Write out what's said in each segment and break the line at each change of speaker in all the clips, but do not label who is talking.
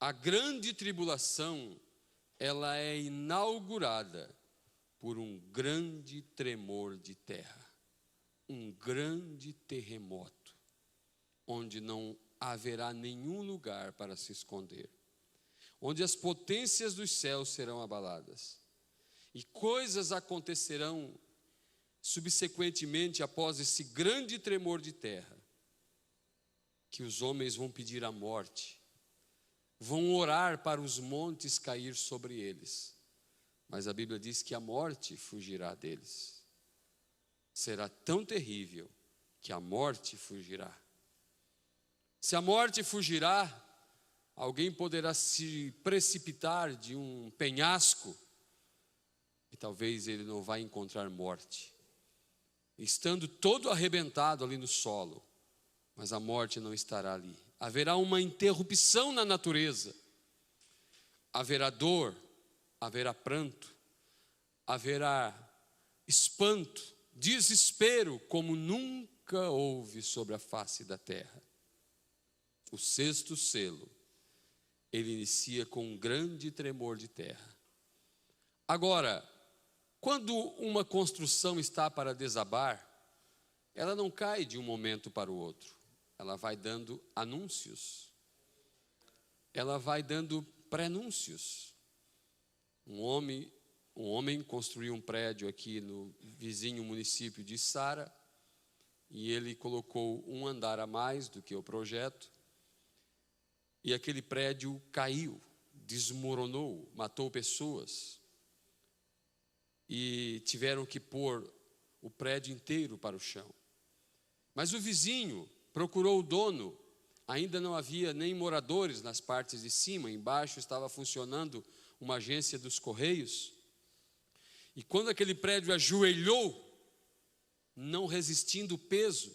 A grande tribulação, ela é inaugurada por um grande tremor de terra, um grande terremoto, onde não haverá nenhum lugar para se esconder, onde as potências dos céus serão abaladas, e coisas acontecerão subsequentemente após esse grande tremor de terra, que os homens vão pedir a morte, vão orar para os montes cair sobre eles, mas a Bíblia diz que a morte fugirá deles. Será tão terrível que a morte fugirá. Se a morte fugirá, alguém poderá se precipitar de um penhasco e talvez ele não vai encontrar morte, estando todo arrebentado ali no solo, mas a morte não estará ali. Haverá uma interrupção na natureza, haverá dor, haverá pranto, haverá espanto, desespero, como nunca houve sobre a face da terra. O sexto selo, ele inicia com um grande tremor de terra. Agora, quando uma construção está para desabar, ela não cai de um momento para o outro. Ela vai dando anúncios. Ela vai dando prenúncios. Um homem construiu um prédio aqui no vizinho município de Sara, e ele colocou um andar a mais do que o projeto, e aquele prédio caiu, desmoronou, matou pessoas, e tiveram que pôr o prédio inteiro para o chão. Mas o vizinho procurou o dono, ainda não havia nem moradores nas partes de cima, embaixo estava funcionando uma agência dos Correios, e quando aquele prédio ajoelhou, não resistindo o peso,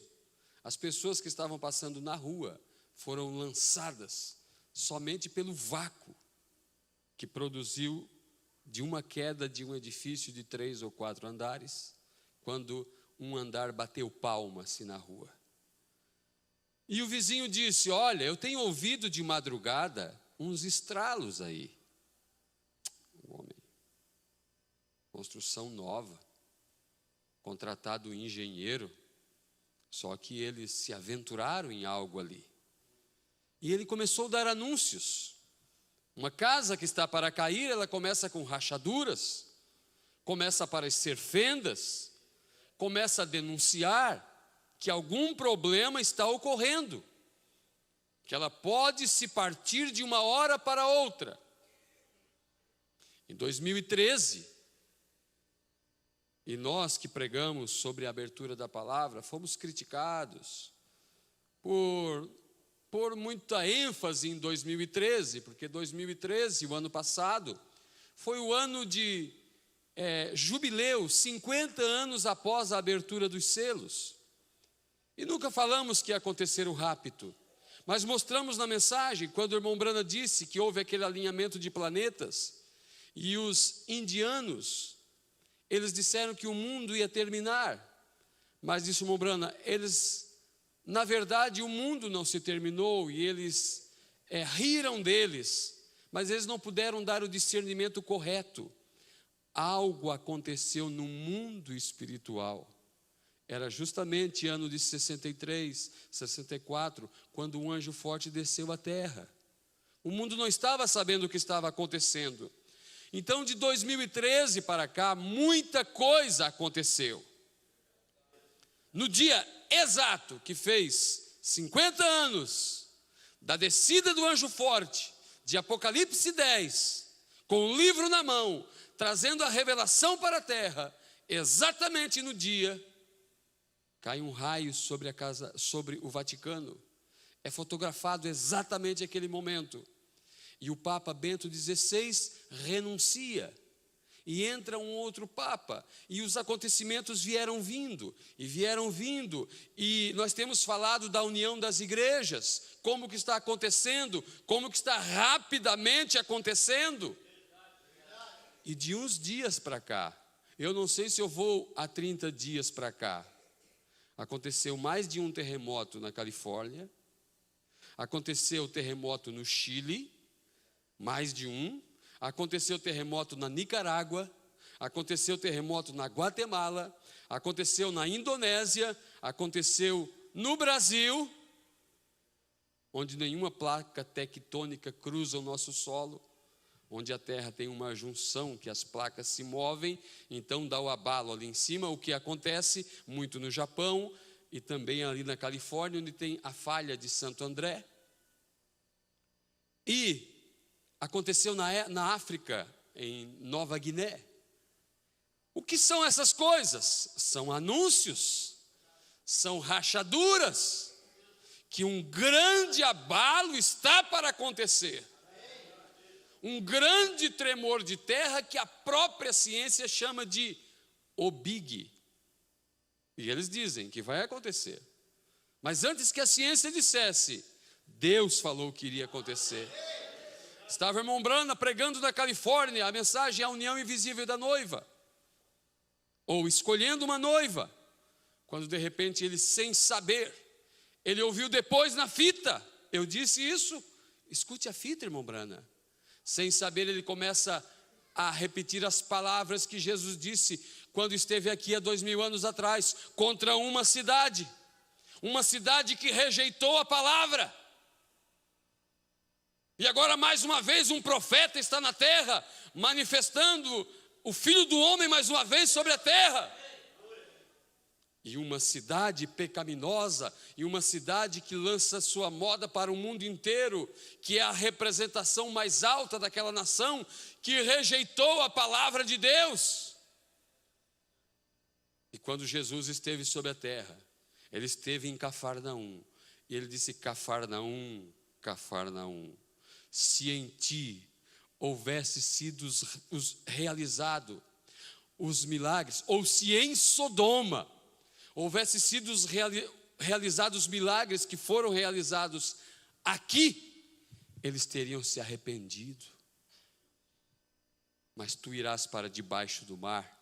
as pessoas que estavam passando na rua foram lançadas somente pelo vácuo que produziu de uma queda de um edifício de 3 ou 4 andares, quando um andar bateu palma-se na rua. E o vizinho disse: olha, eu tenho ouvido de madrugada uns estralos aí. O homem, construção nova, contratado um engenheiro, só que eles se aventuraram em algo ali. E ele começou a dar anúncios. Uma casa que está para cair, ela começa com rachaduras, começa a aparecer fendas, começa a denunciar que algum problema está ocorrendo, que ela pode se partir de uma hora para outra. Em 2013, e nós que pregamos sobre a abertura da palavra, fomos criticados por muita ênfase em 2013, porque 2013, o ano passado, foi o ano de jubileu, 50 anos após a abertura dos selos. E nunca falamos que ia acontecer o rapto, mas mostramos na mensagem, quando o irmão Brana disse que houve aquele alinhamento de planetas, e os indianos, eles disseram que o mundo ia terminar, mas disse o irmão Brana, na verdade o mundo não se terminou, e eles riram deles, mas eles não puderam dar o discernimento correto. Algo aconteceu no mundo espiritual. Era justamente ano de 63, 64, quando um anjo forte desceu à terra. O mundo não estava sabendo o que estava acontecendo. Então, de 2013 para cá, muita coisa aconteceu. No dia exato que fez 50 anos da descida do anjo forte, de Apocalipse 10, com o livro na mão, trazendo a revelação para a terra, exatamente no dia, cai um raio sobre a casa, sobre o Vaticano. É fotografado exatamente aquele momento. E o Papa Bento XVI renuncia. E entra um outro Papa. E os acontecimentos vieram vindo. E nós temos falado da união das igrejas. Como que está acontecendo. Como que está rapidamente acontecendo. E de uns dias para cá, eu não sei se eu vou há 30 dias para cá, aconteceu mais de um terremoto na Califórnia, aconteceu terremoto no Chile, mais de um. Aconteceu terremoto na Nicarágua, aconteceu terremoto na Guatemala, aconteceu na Indonésia, aconteceu no Brasil, onde nenhuma placa tectônica cruza o nosso solo, onde a terra tem uma junção que as placas se movem, então dá o abalo ali em cima. O que acontece muito no Japão e também ali na Califórnia, onde tem a falha de Santo André. E aconteceu na África, em Nova Guiné. O que são essas coisas? São anúncios, são rachaduras, que um grande abalo está para acontecer. Um grande tremor de terra que a própria ciência chama de o Big. E eles dizem que vai acontecer. Mas antes que a ciência dissesse, Deus falou que iria acontecer. Estava o irmão Brana pregando na Califórnia, a mensagem é a união invisível da noiva. Ou escolhendo uma noiva. Quando de repente ele, sem saber, ele ouviu depois na fita. Eu disse isso. Escute a fita, irmão Brana. Sem saber, ele começa a repetir as palavras que Jesus disse quando esteve aqui há 2000 anos atrás, contra uma cidade que rejeitou a palavra. E agora mais uma vez um profeta está na terra, manifestando o Filho do Homem mais uma vez sobre a terra. E uma cidade pecaminosa, e uma cidade que lança sua moda para o mundo inteiro, que é a representação mais alta daquela nação, que rejeitou a palavra de Deus. E quando Jesus esteve sobre a terra, ele esteve em Cafarnaum, e ele disse: Cafarnaum, Cafarnaum, se em ti houvesse sido realizado os milagres, ou se em Sodoma houvesse sido realizados os milagres que foram realizados aqui, eles teriam se arrependido. Mas tu irás para debaixo do mar.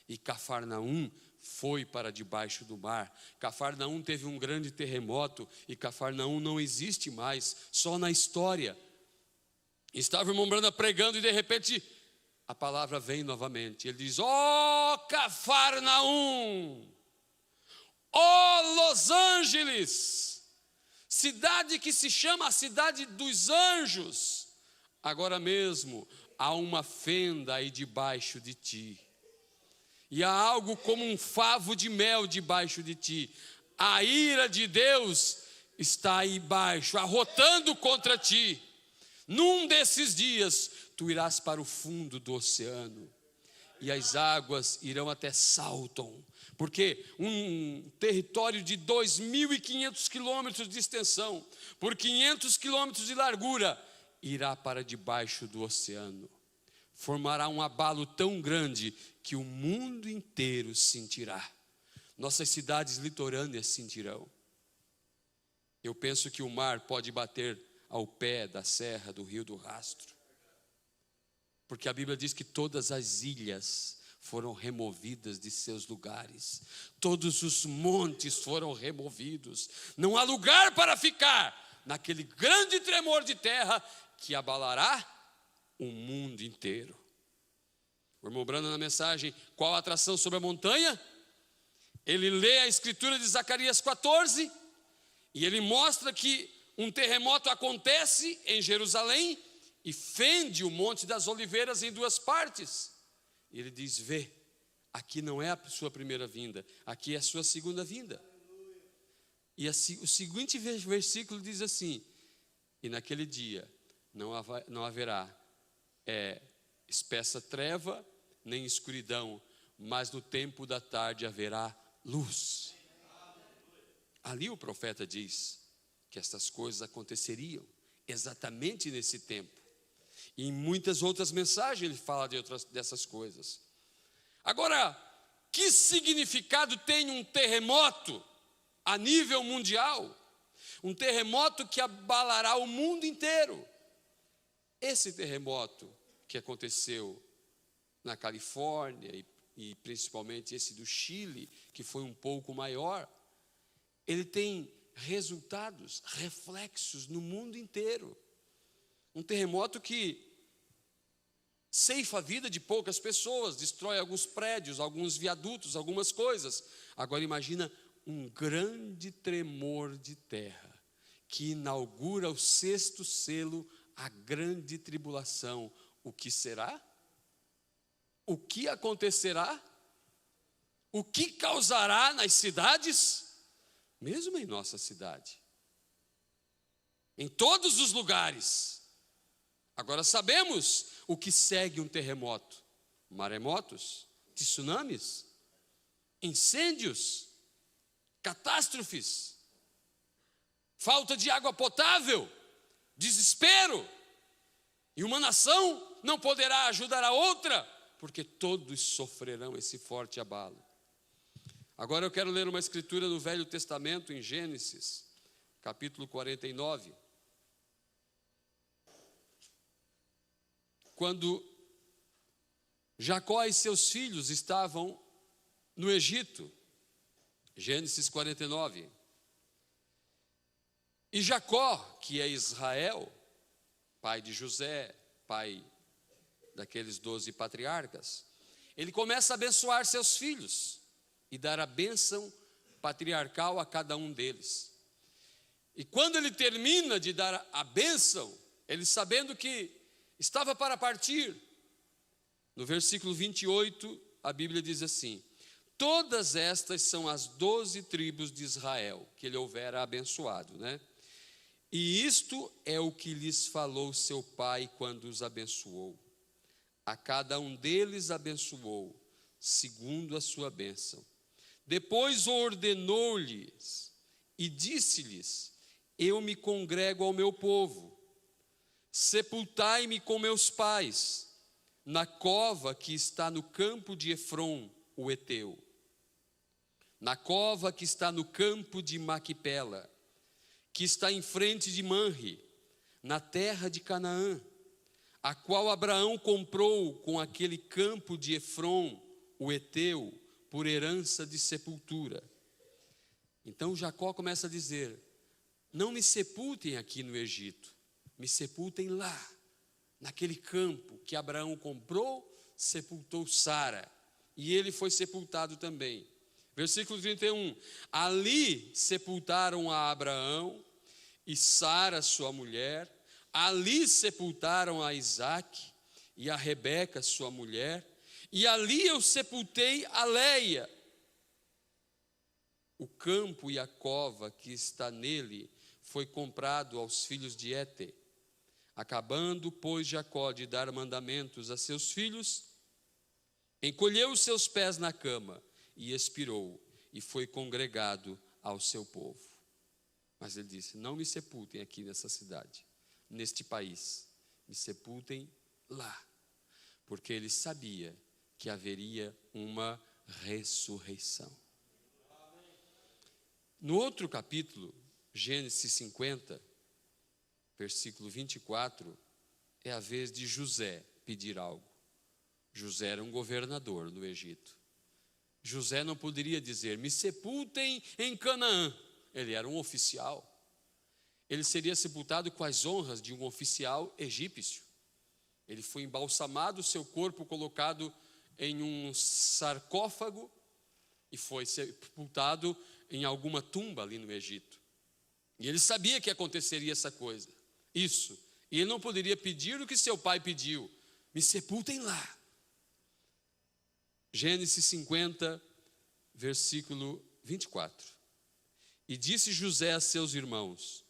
E Cafarnaum foi para debaixo do mar. Cafarnaum teve um grande terremoto e Cafarnaum não existe mais, só na história. Estava o irmão Brana pregando e de repente a palavra vem novamente. Ele diz: ó Cafarnaum, ó Los Angeles, cidade que se chama a cidade dos anjos, agora mesmo há uma fenda aí debaixo de ti. E há algo como um favo de mel debaixo de ti. A ira de Deus está aí embaixo, arrotando contra ti. Num desses dias, tu irás para o fundo do oceano, e as águas irão até Salton, porque um território de 2.500 quilômetros de extensão, por 500 quilômetros de largura, irá para debaixo do oceano. Formará um abalo tão grande que o mundo inteiro sentirá. Nossas cidades litorâneas sentirão. Eu penso que o mar pode bater ao pé da serra do Rio do Rastro, porque a Bíblia diz que todas as ilhas foram removidas de seus lugares, todos os montes foram removidos, não há lugar para ficar naquele grande tremor de terra que abalará o mundo inteiro. O irmão Brana, na mensagem Qual a Atração sobre a Montanha, ele lê a escritura de Zacarias 14 e ele mostra que um terremoto acontece em Jerusalém e fende o Monte das Oliveiras em duas partes. E ele diz: vê, aqui não é a sua primeira vinda, aqui é a sua segunda vinda. E assim, o seguinte versículo diz assim: e naquele dia não haverá espessa treva, nem escuridão, mas no tempo da tarde haverá luz. Ali o profeta diz que estas coisas aconteceriam exatamente nesse tempo. E em muitas outras mensagens ele fala dessas coisas. Agora, que significado tem um terremoto a nível mundial? Um terremoto que abalará o mundo inteiro. Esse terremoto que aconteceu na Califórnia e principalmente esse do Chile, que foi um pouco maior, ele tem resultados, reflexos no mundo inteiro. Um terremoto que ceifa a vida de poucas pessoas, destrói alguns prédios, alguns viadutos, algumas coisas. Agora imagina um grande tremor de terra, que inaugura o 6º selo, a grande tribulação. O que será? O que acontecerá? O que causará nas cidades? Mesmo em nossa cidade. Em todos os lugares. Agora sabemos o que segue um terremoto: maremotos, tsunamis, incêndios, catástrofes, falta de água potável, desespero. E uma nação não poderá ajudar a outra, porque todos sofrerão esse forte abalo. Agora eu quero ler uma escritura no Velho Testamento, em Gênesis, capítulo 49. Quando Jacó e seus filhos estavam no Egito, Gênesis 49. E Jacó, que é Israel, pai de José, pai daqueles 12 patriarcas, ele começa a abençoar seus filhos e dar a bênção patriarcal a cada um deles. E quando ele termina de dar a bênção, ele sabendo que estava para partir, no versículo 28, a Bíblia diz assim: todas estas são as 12 tribos de Israel, que ele houvera abençoado, né? E isto é o que lhes falou seu pai quando os abençoou. A cada um deles abençoou, segundo a sua bênção. Depois ordenou-lhes e disse-lhes: eu me congrego ao meu povo. Sepultai-me com meus pais, na cova que está no campo de Efron, o Eteu, na cova que está no campo de Maquipela, que está em frente de Manre, na terra de Canaã, a qual Abraão comprou com aquele campo de Efron, o Eteu, por herança de sepultura. Então Jacó começa a dizer: não me sepultem aqui no Egito, me sepultem lá, naquele campo que Abraão comprou, sepultou Sara, e ele foi sepultado também. Versículo 31, ali sepultaram a Abraão e Sara, sua mulher, ali sepultaram a Isaque e a Rebeca, sua mulher, e ali eu sepultei a Leia. O campo e a cova que está nele foi comprado aos filhos de Hete. Acabando, pois, Jacó de dar mandamentos a seus filhos, encolheu os seus pés na cama e expirou, e foi congregado ao seu povo. Mas ele disse: não me sepultem aqui nessa cidade, neste país, me sepultem lá, porque ele sabia que haveria uma ressurreição. No outro capítulo, Gênesis 50, versículo 24, é a vez de José pedir algo. José era um governador do Egito. José não poderia dizer: me sepultem em Canaã. Ele era um oficial. Ele seria sepultado com as honras de um oficial egípcio. Ele foi embalsamado, seu corpo colocado em um sarcófago e foi sepultado em alguma tumba ali no Egito. E ele sabia que aconteceria essa coisa, isso. E ele não poderia pedir o que seu pai pediu: me sepultem lá. Gênesis 50, versículo 24. E disse José a seus irmãos: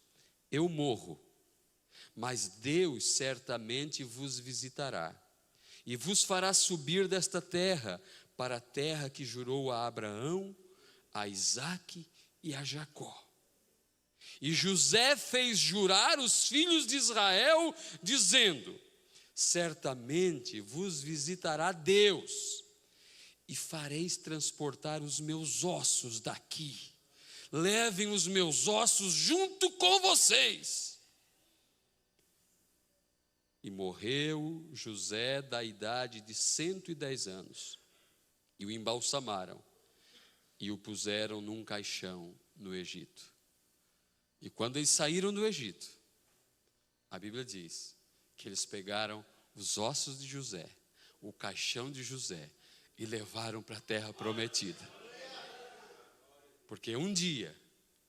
eu morro, mas Deus certamente vos visitará e vos fará subir desta terra para a terra que jurou a Abraão, a Isaque e a Jacó. E José fez jurar os filhos de Israel, dizendo: certamente vos visitará Deus, e fareis transportar os meus ossos daqui. Levem os meus ossos junto com vocês. E morreu José da idade de 110 anos, e o embalsamaram, e o puseram num caixão no Egito. E quando eles saíram do Egito, a Bíblia diz que eles pegaram os ossos de José, o caixão de José, e levaram para a terra prometida. Porque um dia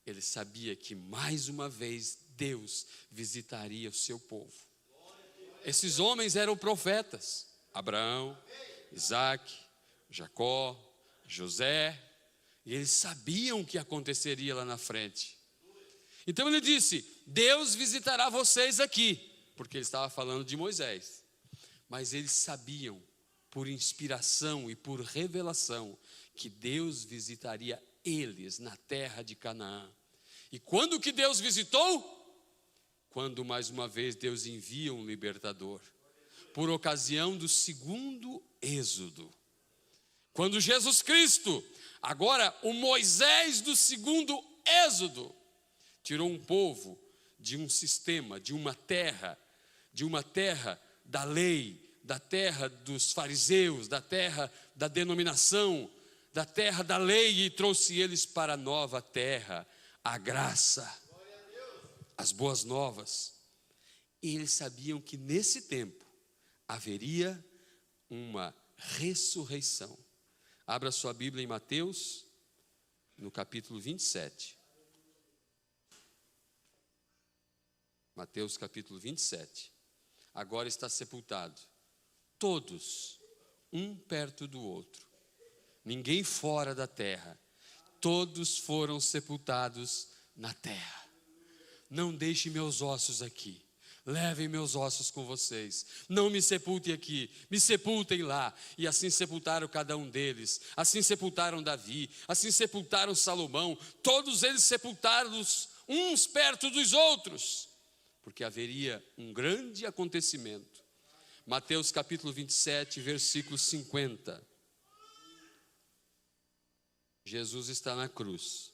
ele sabia que mais uma vez Deus visitaria o seu povo. Esses homens eram profetas: Abraão, Isaac, Jacó, José, e eles sabiam o que aconteceria lá na frente. Então ele disse: Deus visitará vocês aqui, porque ele estava falando de Moisés. Mas eles sabiam, por inspiração e por revelação, que Deus visitaria eles na terra de Canaã. E quando que Deus visitou? Quando mais uma vez Deus envia um libertador, por ocasião do segundo êxodo. Quando Jesus Cristo, agora o Moisés do segundo êxodo, tirou um povo de um sistema, de uma terra da lei, da terra dos fariseus, da terra da denominação, da terra da lei, e trouxe eles para a nova terra, a graça, as boas novas. E eles sabiam que nesse tempo haveria uma ressurreição. Abra sua Bíblia em Mateus, no capítulo 27. Mateus capítulo 27. Agora está sepultado, todos, um perto do outro, ninguém fora da terra, todos foram sepultados na terra. Não deixe meus ossos aqui, levem meus ossos com vocês, não me sepultem aqui, me sepultem lá. E assim sepultaram cada um deles, assim sepultaram Davi, assim sepultaram Salomão, todos eles sepultados uns perto dos outros, porque haveria um grande acontecimento. Mateus capítulo 27, versículo 50. Jesus está na cruz.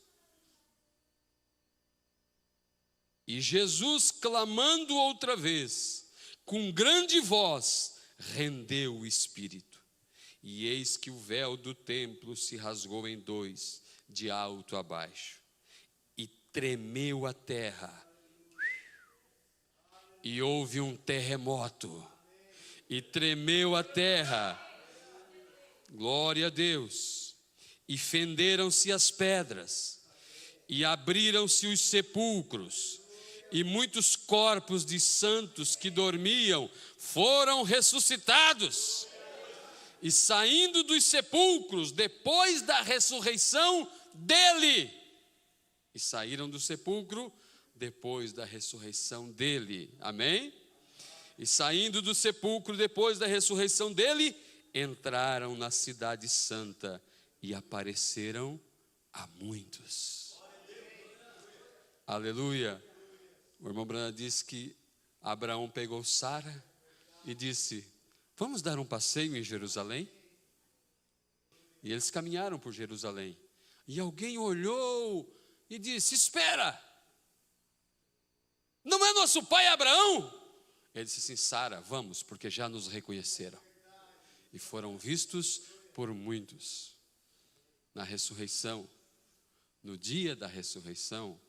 E Jesus, clamando outra vez, com grande voz, rendeu o espírito. E eis que o véu do templo se rasgou em dois, de alto a baixo. E tremeu a terra. E houve um terremoto. E tremeu a terra. Glória a Deus. E fenderam-se as pedras. E abriram-se os sepulcros. E muitos corpos de santos que dormiam foram ressuscitados. E saindo dos sepulcros, depois da ressurreição dele. E saíram do sepulcro depois da ressurreição dele. Amém? E saindo do sepulcro depois da ressurreição dele, entraram na cidade santa e apareceram a muitos. Aleluia. O irmão Branham disse que Abraão pegou Sara e disse: vamos dar um passeio em Jerusalém? E eles caminharam por Jerusalém. E alguém olhou e disse: espera, não é nosso pai Abraão? Ele disse assim: Sara, vamos, porque já nos reconheceram. E foram vistos por muitos. Na ressurreição, no dia da ressurreição,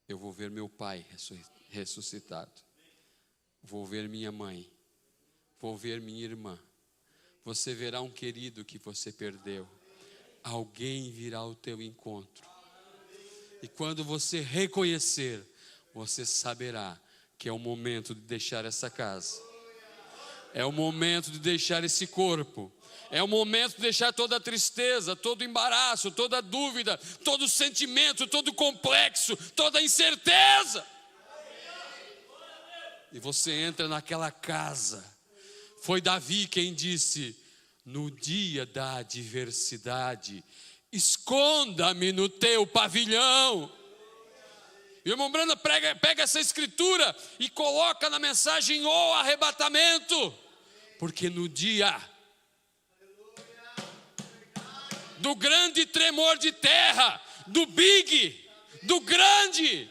eu vou ver meu pai ressuscitado. Vou ver minha mãe. Vou ver minha irmã. Você verá um querido que você perdeu. Alguém virá ao teu encontro. E quando você reconhecer, você saberá que é o momento de deixar essa casa. É o momento de deixar esse corpo. É o momento de deixar toda a tristeza, todo o embaraço, toda a dúvida, todo o sentimento, todo o complexo, toda a incerteza. E você entra naquela casa. Foi Davi quem disse: no dia da adversidade, esconda-me no teu pavilhão. E o irmão Branda pega essa escritura e coloca na mensagem o arrebatamento. Porque no dia do grande tremor de terra, do big, do grande,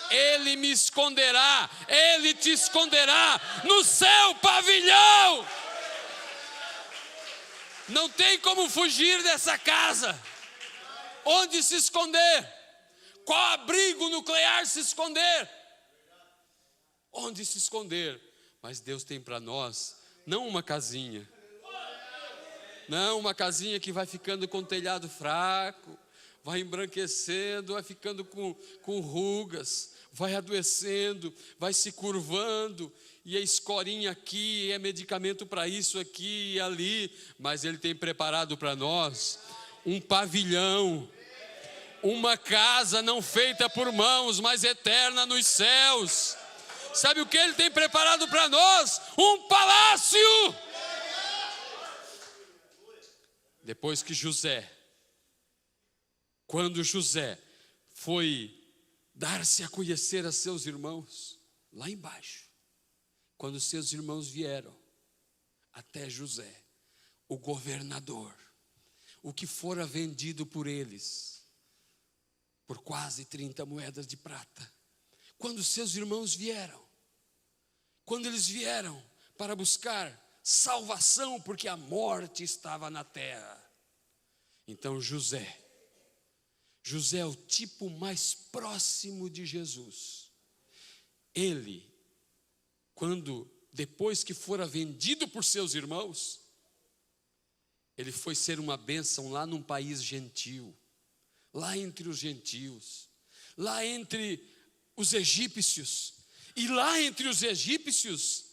ele me esconderá, ele te esconderá no seu pavilhão. Não tem como fugir dessa casa. Onde se esconder? Qual abrigo nuclear se esconder? Onde se esconder? Mas Deus tem para nós, não uma casinha. Não, uma casinha que vai ficando com o telhado fraco, vai embranquecendo, vai ficando com rugas, vai adoecendo, vai se curvando, e é escorinha aqui, é medicamento para isso aqui e ali, mas Ele tem preparado para nós um pavilhão, uma casa não feita por mãos, mas eterna nos céus. Sabe o que Ele tem preparado para nós? Um palácio! Depois que quando José foi dar-se a conhecer a seus irmãos, lá embaixo, quando seus irmãos vieram até José, o governador, o que fora vendido por eles, por quase 30 moedas de prata, quando seus irmãos vieram, quando eles vieram para buscar salvação, porque a morte estava na terra. Então José é o tipo mais próximo de Jesus. Ele, depois que fora vendido por seus irmãos, ele foi ser uma bênção lá num país gentil, lá entre os gentios, lá entre os egípcios. E lá entre os egípcios,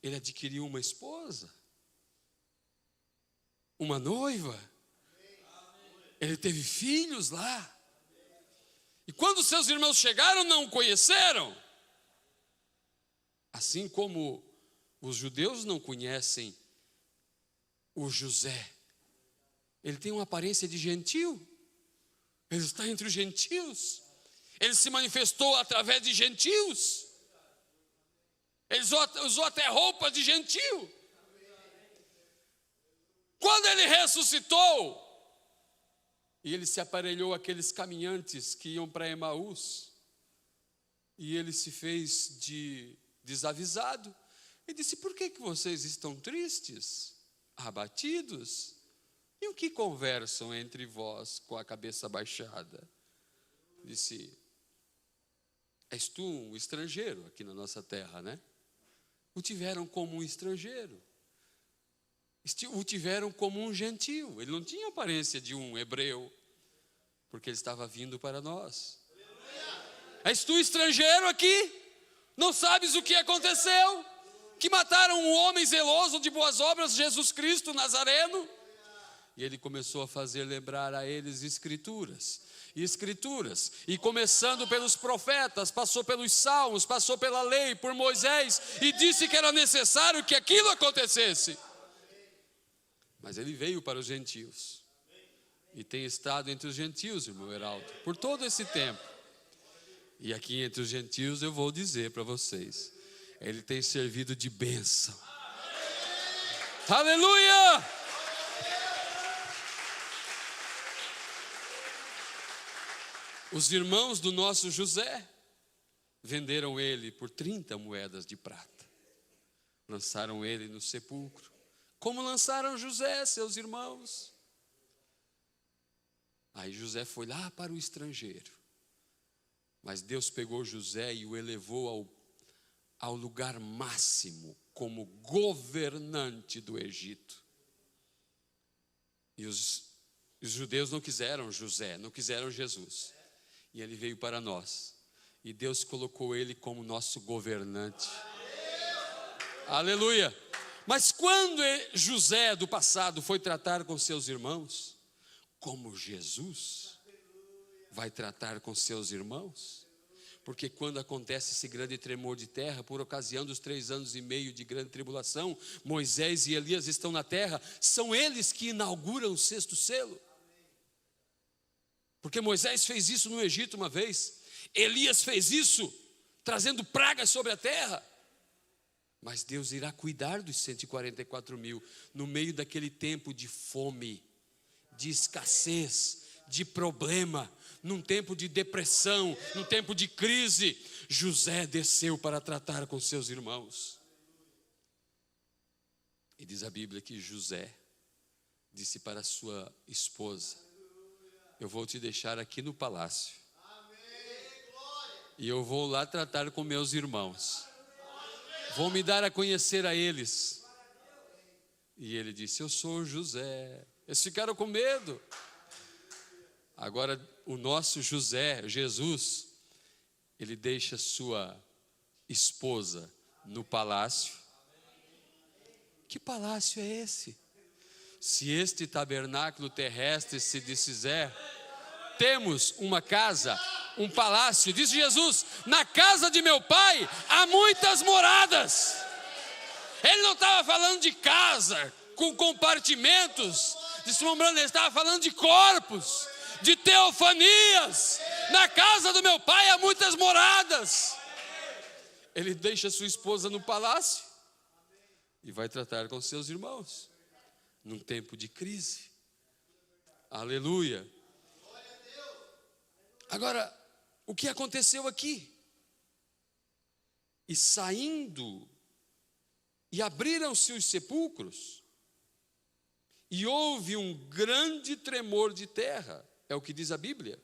ele adquiriu uma esposa, uma noiva. Ele teve filhos lá. E quando seus irmãos chegaram, não o conheceram. Assim como os judeus não conhecem o José. Ele tem uma aparência de gentil. Ele está entre os gentios. Ele se manifestou através de gentios. Ele usou até roupas de gentil. Quando ele ressuscitou, e ele se aparelhou àqueles caminhantes que iam para Emaús, e ele se fez de desavisado, e disse: por que vocês estão tristes, abatidos? E o que conversam entre vós com a cabeça baixada? Disse: és tu um estrangeiro aqui na nossa terra, né? O tiveram como um estrangeiro, o tiveram como um gentio. Ele não tinha aparência de um hebreu, porque ele estava vindo para nós. És tu estrangeiro aqui? Não sabes o que aconteceu? Que mataram um homem zeloso de boas obras, Jesus Cristo Nazareno? E ele começou a fazer lembrar a eles escrituras, e começando pelos profetas, passou pelos salmos, passou pela lei, por Moisés, e disse que era necessário que aquilo acontecesse. Mas ele veio para os gentios, e tem estado entre os gentios, irmão Heraldo, por todo esse tempo. E aqui entre os gentios eu vou dizer para vocês, ele tem servido de bênção. Aleluia! Os irmãos do nosso José venderam ele por 30 moedas de prata. Lançaram ele no sepulcro. Como lançaram José, seus irmãos? Aí José foi lá para o estrangeiro. Mas Deus pegou José e o elevou ao lugar máximo, como governante do Egito. E os judeus não quiseram José, não quiseram Jesus. E ele veio para nós. E Deus colocou ele como nosso governante. Aleluia! Mas quando José do passado foi tratar com seus irmãos, como Jesus vai tratar com seus irmãos? Porque quando acontece esse grande tremor de terra, por ocasião dos 3 anos e meio de grande tribulação, Moisés e Elias estão na terra, são eles que inauguram o 6º selo. Porque Moisés fez isso no Egito uma vez, Elias fez isso, trazendo pragas sobre a terra. Mas Deus irá cuidar dos 144 mil, no meio daquele tempo de fome, de escassez, de problema, num tempo de depressão, num tempo de crise. José desceu para tratar com seus irmãos. E diz a Bíblia que José disse para sua esposa: eu vou te deixar aqui no palácio. E eu vou lá tratar com meus irmãos. Vou me dar a conhecer a eles. E ele disse: eu sou José. Eles ficaram com medo. Agora, o nosso José, Jesus, ele deixa sua esposa no palácio. Que palácio é esse? Se este tabernáculo terrestre se desfizer, temos uma casa, um palácio. Diz Jesus: na casa de meu pai há muitas moradas. Ele não estava falando de casa com compartimentos, deslumbrando, ele estava falando de corpos, de teofanias. Na casa do meu pai há muitas moradas. Ele deixa sua esposa no palácio e vai tratar com seus irmãos num tempo de crise. Aleluia. Agora, o que aconteceu aqui? E saindo, e abriram-se os sepulcros, e houve um grande tremor de terra, é o que diz a Bíblia.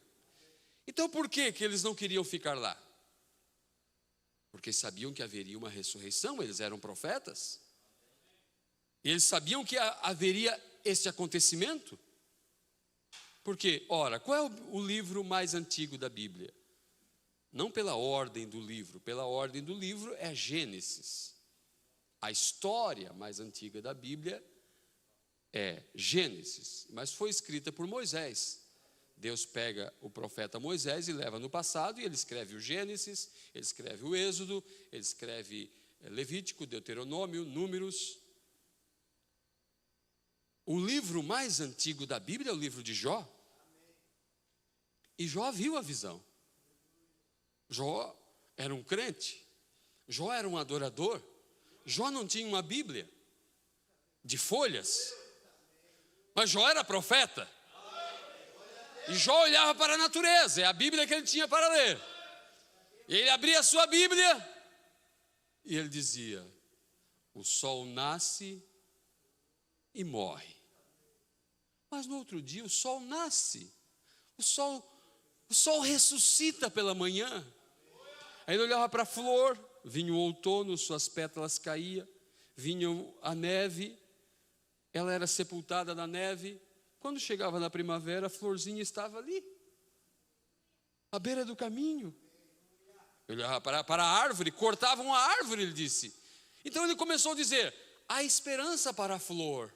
Então por que eles não queriam ficar lá? Porque sabiam que haveria uma ressurreição, eles eram profetas. E eles sabiam que haveria esse acontecimento. Porque, ora, qual é o livro mais antigo da Bíblia? Não pela ordem do livro, pela ordem do livro é Gênesis. A história mais antiga da Bíblia é Gênesis, mas foi escrita por Moisés. Deus pega o profeta Moisés e leva no passado, e ele escreve o Gênesis, ele escreve o Êxodo, ele escreve Levítico, Deuteronômio, Números. O livro mais antigo da Bíblia é o livro de Jó. E Jó viu a visão. Jó era um crente. Jó era um adorador. Jó não tinha uma Bíblia de folhas. Mas Jó era profeta. E Jó olhava para a natureza. É a Bíblia que ele tinha para ler. E ele abria a sua Bíblia e ele dizia: o sol nasce e morre. Mas no outro dia o sol nasce. O sol ressuscita pela manhã. Aí ele olhava para a flor, vinha o outono, suas pétalas caíam, vinha a neve, ela era sepultada na neve. Quando chegava na primavera, a florzinha estava ali, à beira do caminho. Ele olhava para a árvore, cortavam a árvore, ele disse. Então ele começou a dizer: há esperança para a flor,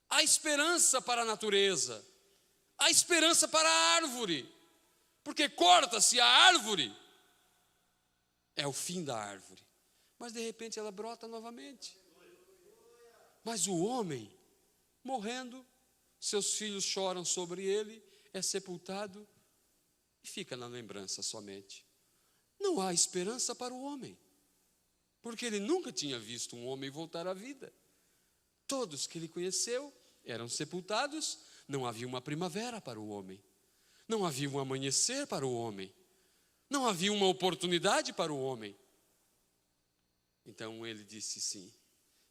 há esperança para a natureza, há esperança para a árvore, porque corta-se a árvore, é o fim da árvore, mas de repente ela brota novamente. Mas o homem, morrendo, seus filhos choram sobre ele, é sepultado e fica na lembrança somente. Não há esperança para o homem, porque ele nunca tinha visto um homem voltar à vida. Todos que ele conheceu eram sepultados. Não havia uma primavera para o homem, não havia um amanhecer para o homem, não havia uma oportunidade para o homem. Então ele disse sim.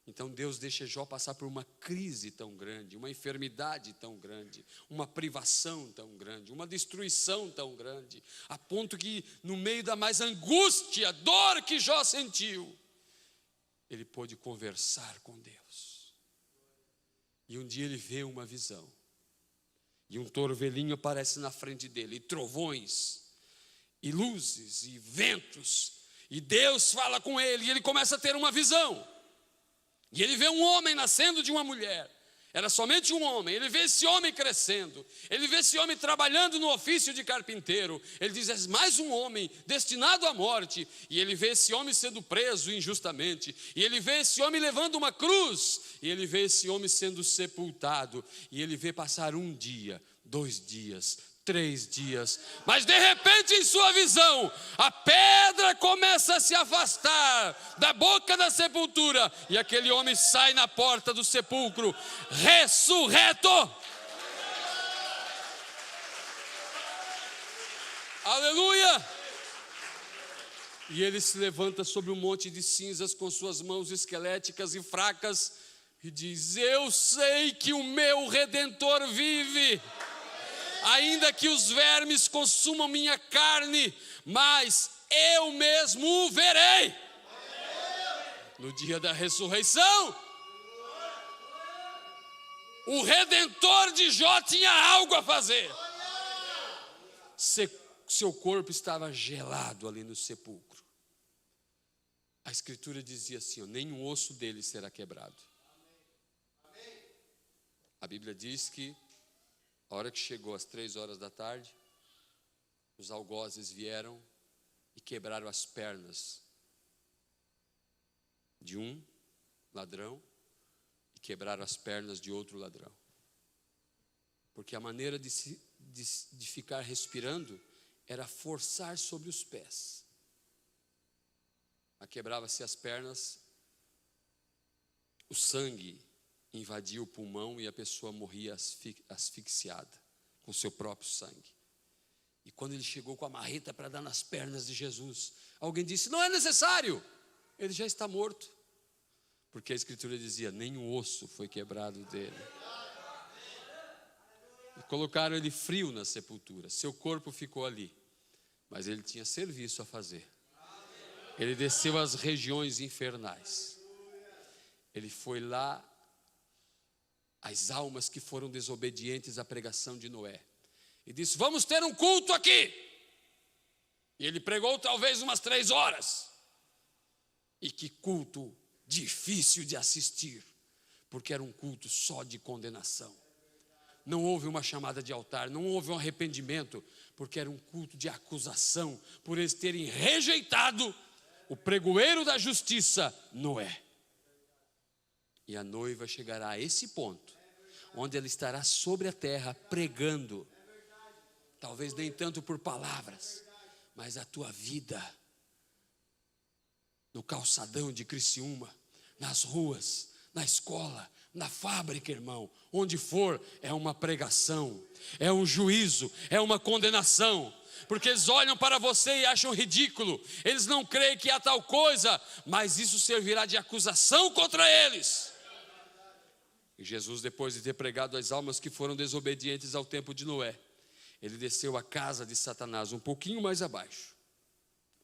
Então Deus deixa Jó passar por uma crise tão grande, uma enfermidade tão grande, uma privação tão grande, uma destruição tão grande, a ponto que no meio da mais angústia, dor que Jó sentiu, ele pôde conversar com Deus. E um dia ele vê uma visão, e um torvelinho aparece na frente dele, e trovões, e luzes, e ventos, e Deus fala com ele, e ele começa a ter uma visão. E ele vê um homem nascendo de uma mulher. Era somente um homem. Ele vê esse homem crescendo. Ele vê esse homem trabalhando no ofício de carpinteiro. Ele diz: é mais um homem destinado à morte. E ele vê esse homem sendo preso injustamente. E ele vê esse homem levando uma cruz. E ele vê esse homem sendo sepultado. E ele vê passar 1 dia, 2 dias, 3 dias, mas de repente em sua visão, a pedra começa a se afastar da boca da sepultura, e aquele homem sai na porta do sepulcro, ressurreto. Aleluia! E ele se levanta sobre um monte de cinzas com suas mãos esqueléticas e fracas, e diz: eu sei que o meu Redentor vive. Ainda que os vermes consumam minha carne, mas eu mesmo o verei. no dia da ressurreição, o Redentor de Jó tinha algo a fazer. Seu corpo estava gelado ali no sepulcro. A Escritura dizia assim: nenhum osso dele será quebrado. A Bíblia diz que a hora que chegou às 3 horas da tarde, os algozes vieram e quebraram as pernas de um ladrão e quebraram as pernas de outro ladrão. Porque a maneira de ficar respirando era forçar sobre os pés. Quebrava-se as pernas, o sangue invadia o pulmão e a pessoa morria asfixiada com seu próprio sangue. E quando ele chegou com a marreta para dar nas pernas de Jesus, alguém disse: não é necessário, ele já está morto. Porque a Escritura dizia: nenhum osso foi quebrado dele. E colocaram ele frio na sepultura, seu corpo ficou ali, mas ele tinha serviço a fazer. Ele desceu às regiões infernais. Ele foi lá às almas que foram desobedientes à pregação de Noé e disse: vamos ter um culto aqui. E ele pregou talvez umas 3 horas. E que culto difícil de assistir, porque era um culto só de condenação. Não houve uma chamada de altar, não houve um arrependimento, porque era um culto de acusação, por eles terem rejeitado o pregoeiro da justiça, Noé. E a noiva chegará a esse ponto, onde ela estará sobre a terra pregando, talvez nem tanto por palavras, mas a tua vida, no calçadão de Criciúma, nas ruas, na escola, na fábrica, irmão, onde for, é uma pregação, é um juízo, é uma condenação. Porque eles olham para você e acham ridículo, eles não creem que há tal coisa, mas isso servirá de acusação contra eles. E Jesus, depois de ter pregado as almas que foram desobedientes ao tempo de Noé, ele desceu à casa de Satanás, um pouquinho mais abaixo.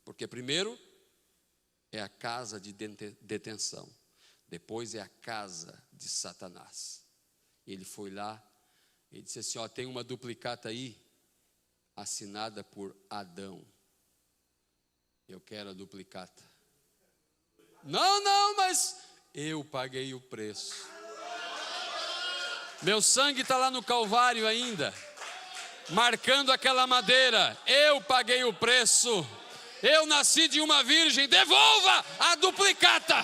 Porque primeiro é a casa de detenção, depois é a casa de Satanás. E ele foi lá, ele disse assim: tem uma duplicata aí, assinada por Adão. Eu quero a duplicata. Não, mas eu paguei o preço. Meu sangue está lá no Calvário ainda, marcando aquela madeira. Eu paguei o preço. Eu nasci de uma virgem. Devolva a duplicata.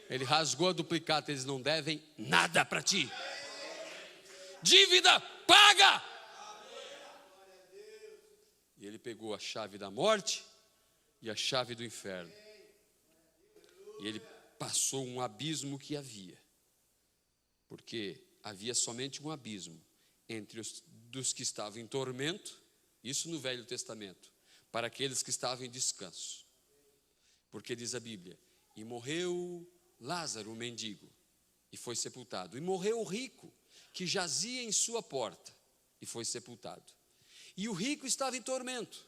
Ele rasgou a duplicata. Eles não devem nada para ti. Dívida paga. E ele pegou a chave da morte e a chave do inferno. E ele passou um abismo que havia. Porque havia somente um abismo entre os dos que estavam em tormento, isso no Velho Testamento, para aqueles que estavam em descanso. Porque diz a Bíblia: e morreu Lázaro, o mendigo, e foi sepultado. E morreu o rico, que jazia em sua porta, e foi sepultado. E o rico estava em tormento,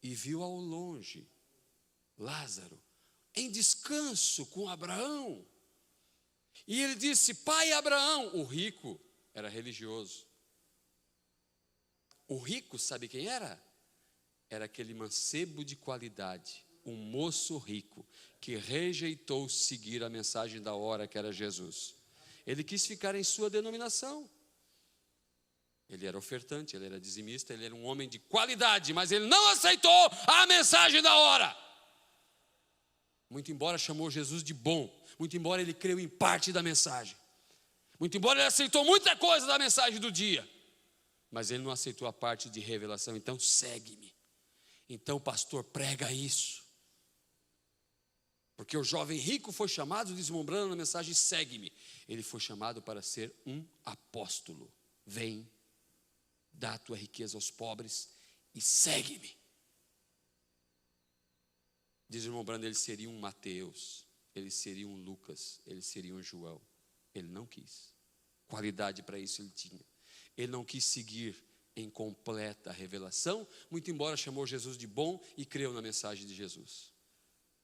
e viu ao longe Lázaro em descanso com Abraão. E ele disse: pai Abraão. O rico era religioso. O rico, sabe quem era? Era aquele mancebo de qualidade, um moço rico, que rejeitou seguir a mensagem da hora, que era Jesus. Ele quis ficar em sua denominação. Ele era ofertante, ele era dizimista, ele era um homem de qualidade, mas ele não aceitou a mensagem da hora. Muito embora chamou Jesus de bom, muito embora ele creu em parte da mensagem, muito embora ele aceitou muita coisa da mensagem do dia, mas ele não aceitou a parte de revelação. Então segue-me. Então pastor, prega isso. Porque o jovem rico foi chamado, deslumbrando na mensagem, segue-me. Ele foi chamado para ser um apóstolo. Vem, dá a tua riqueza aos pobres e segue-me. Diz o irmão Brando, ele seria um Mateus, ele seria um Lucas, ele seria um João. Ele não quis. Qualidade para isso ele tinha. Ele não quis seguir em completa revelação, muito embora chamou Jesus de bom e creu na mensagem de Jesus.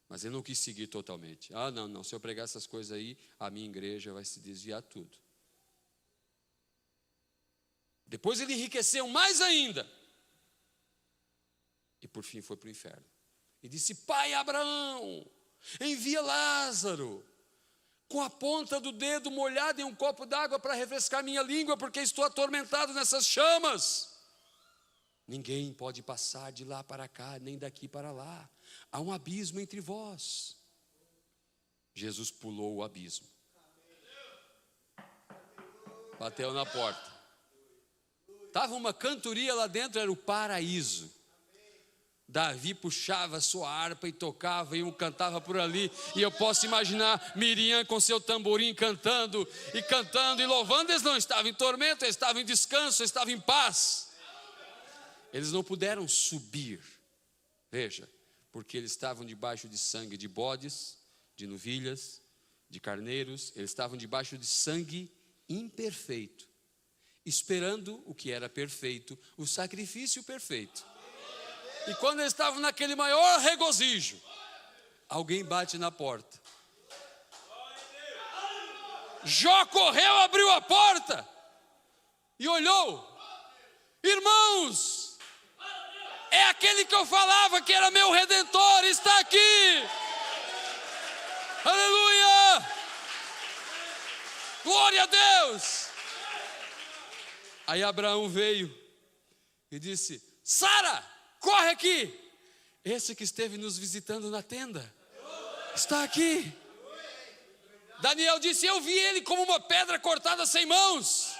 Mas ele não quis seguir totalmente. Ah, não, se eu pregar essas coisas aí, a minha igreja vai se desviar tudo. Depois ele enriqueceu mais ainda. E por fim foi para o inferno. E disse: pai Abraão, envia Lázaro, com a ponta do dedo molhada em um copo d'água para refrescar minha língua, porque estou atormentado nessas chamas. Ninguém pode passar de lá para cá, nem daqui para lá. Há um abismo entre vós. Jesus pulou o abismo. Bateu na porta. Estava uma cantoria lá dentro, era o paraíso. Davi puxava a sua harpa e tocava, e um cantava por ali, e eu posso imaginar Miriam com seu tamborim cantando, e louvando. Eles não estavam em tormento, eles estavam em descanso, eles estavam em paz. Eles não puderam subir, veja, porque eles estavam debaixo de sangue de bodes, de novilhas, de carneiros. Eles estavam debaixo de sangue imperfeito, esperando o que era perfeito, o sacrifício perfeito. E quando eles estavam naquele maior regozijo, alguém bate na porta. Jó correu, abriu a porta e olhou. Irmãos, é aquele que eu falava que era meu Redentor, está aqui. Aleluia! Glória a Deus! Aí Abraão veio e disse: Sara, corre aqui. Esse que esteve nos visitando na tenda está aqui. Daniel disse: eu vi ele como uma pedra cortada sem mãos.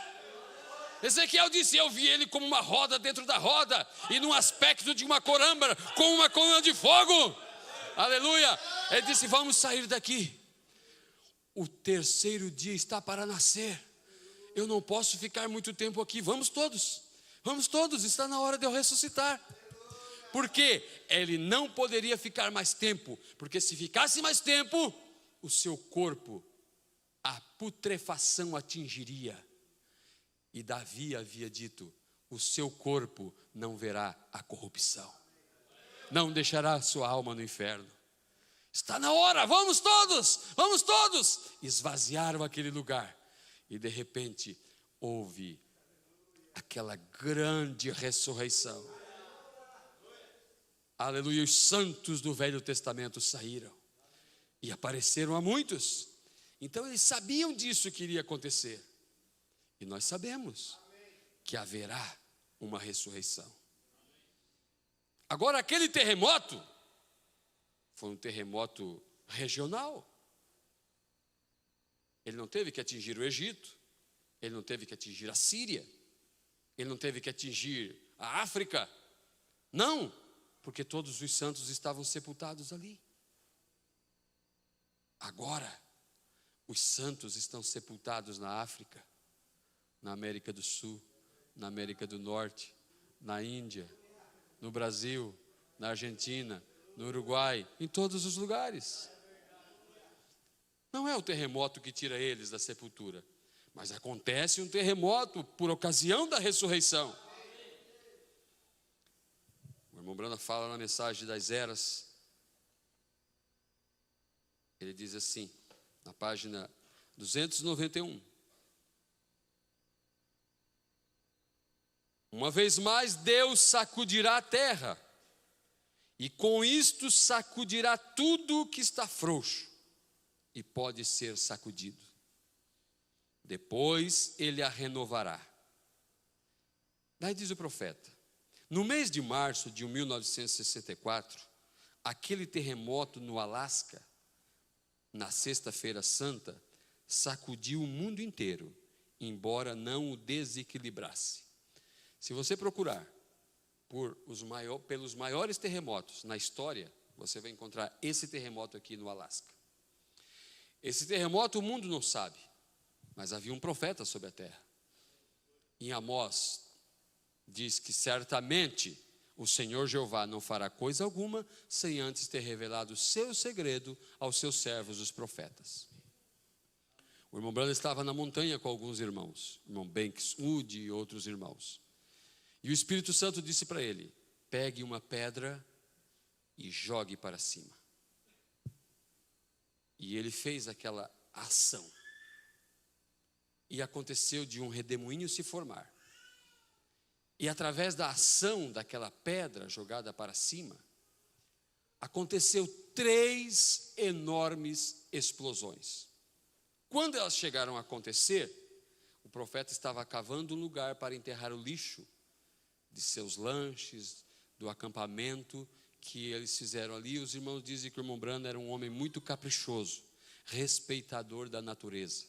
Ezequiel disse: eu vi ele como uma roda dentro da roda, e num aspecto de uma corâmbara, com uma coluna de fogo. Aleluia. Ele disse: vamos sair daqui. O terceiro dia está para nascer. Eu não posso ficar muito tempo aqui. Vamos todos, está na hora de eu ressuscitar. Porque ele não poderia ficar mais tempo, porque se ficasse mais tempo, o seu corpo, a putrefação atingiria. E Davi havia dito: o seu corpo não verá a corrupção, não deixará a sua alma no inferno. Está na hora, vamos todos. Esvaziaram aquele lugar, e de repente houve aquela grande ressurreição. Aleluia, os santos do Velho Testamento saíram e apareceram a muitos. Então eles sabiam disso que iria acontecer. E nós sabemos que haverá uma ressurreição. Agora, aquele terremoto foi um terremoto regional. Ele não teve que atingir o Egito, ele não teve que atingir a Síria, ele não teve que atingir a África. Não, porque todos os santos estavam sepultados ali. Agora, os santos estão sepultados na África, na América do Sul, na América do Norte, na Índia, no Brasil, na Argentina, no Uruguai, em todos os lugares. Não é o terremoto que tira eles da sepultura, mas acontece um terremoto por ocasião da ressurreição. O irmão Branda fala na mensagem das eras. Ele diz assim, na página 291. Uma vez mais Deus sacudirá a terra, e com isto sacudirá tudo que está frouxo e pode ser sacudido. Depois ele a renovará. Daí diz o profeta: no mês de março de 1964, aquele terremoto no Alasca, na Sexta-feira Santa, sacudiu o mundo inteiro, embora não o desequilibrasse. Se você procurar pelos maiores terremotos na história, você vai encontrar esse terremoto aqui no Alasca. Esse terremoto o mundo não sabe, mas havia um profeta sobre a terra. Em Amós diz que certamente o Senhor Jeová não fará coisa alguma sem antes ter revelado o seu segredo aos seus servos, os profetas. O irmão Brando estava na montanha com alguns irmãos, o irmão Banks Wood e outros irmãos. E o Espírito Santo disse para ele: pegue uma pedra e jogue para cima. E ele fez aquela ação. E aconteceu de um redemoinho se formar. E através da ação daquela pedra jogada para cima, aconteceu 3 enormes explosões. Quando elas chegaram a acontecer, o profeta estava cavando um lugar para enterrar o lixo de seus lanches, do acampamento que eles fizeram ali. Os irmãos dizem que o irmão Branham era um homem muito caprichoso, respeitador da natureza.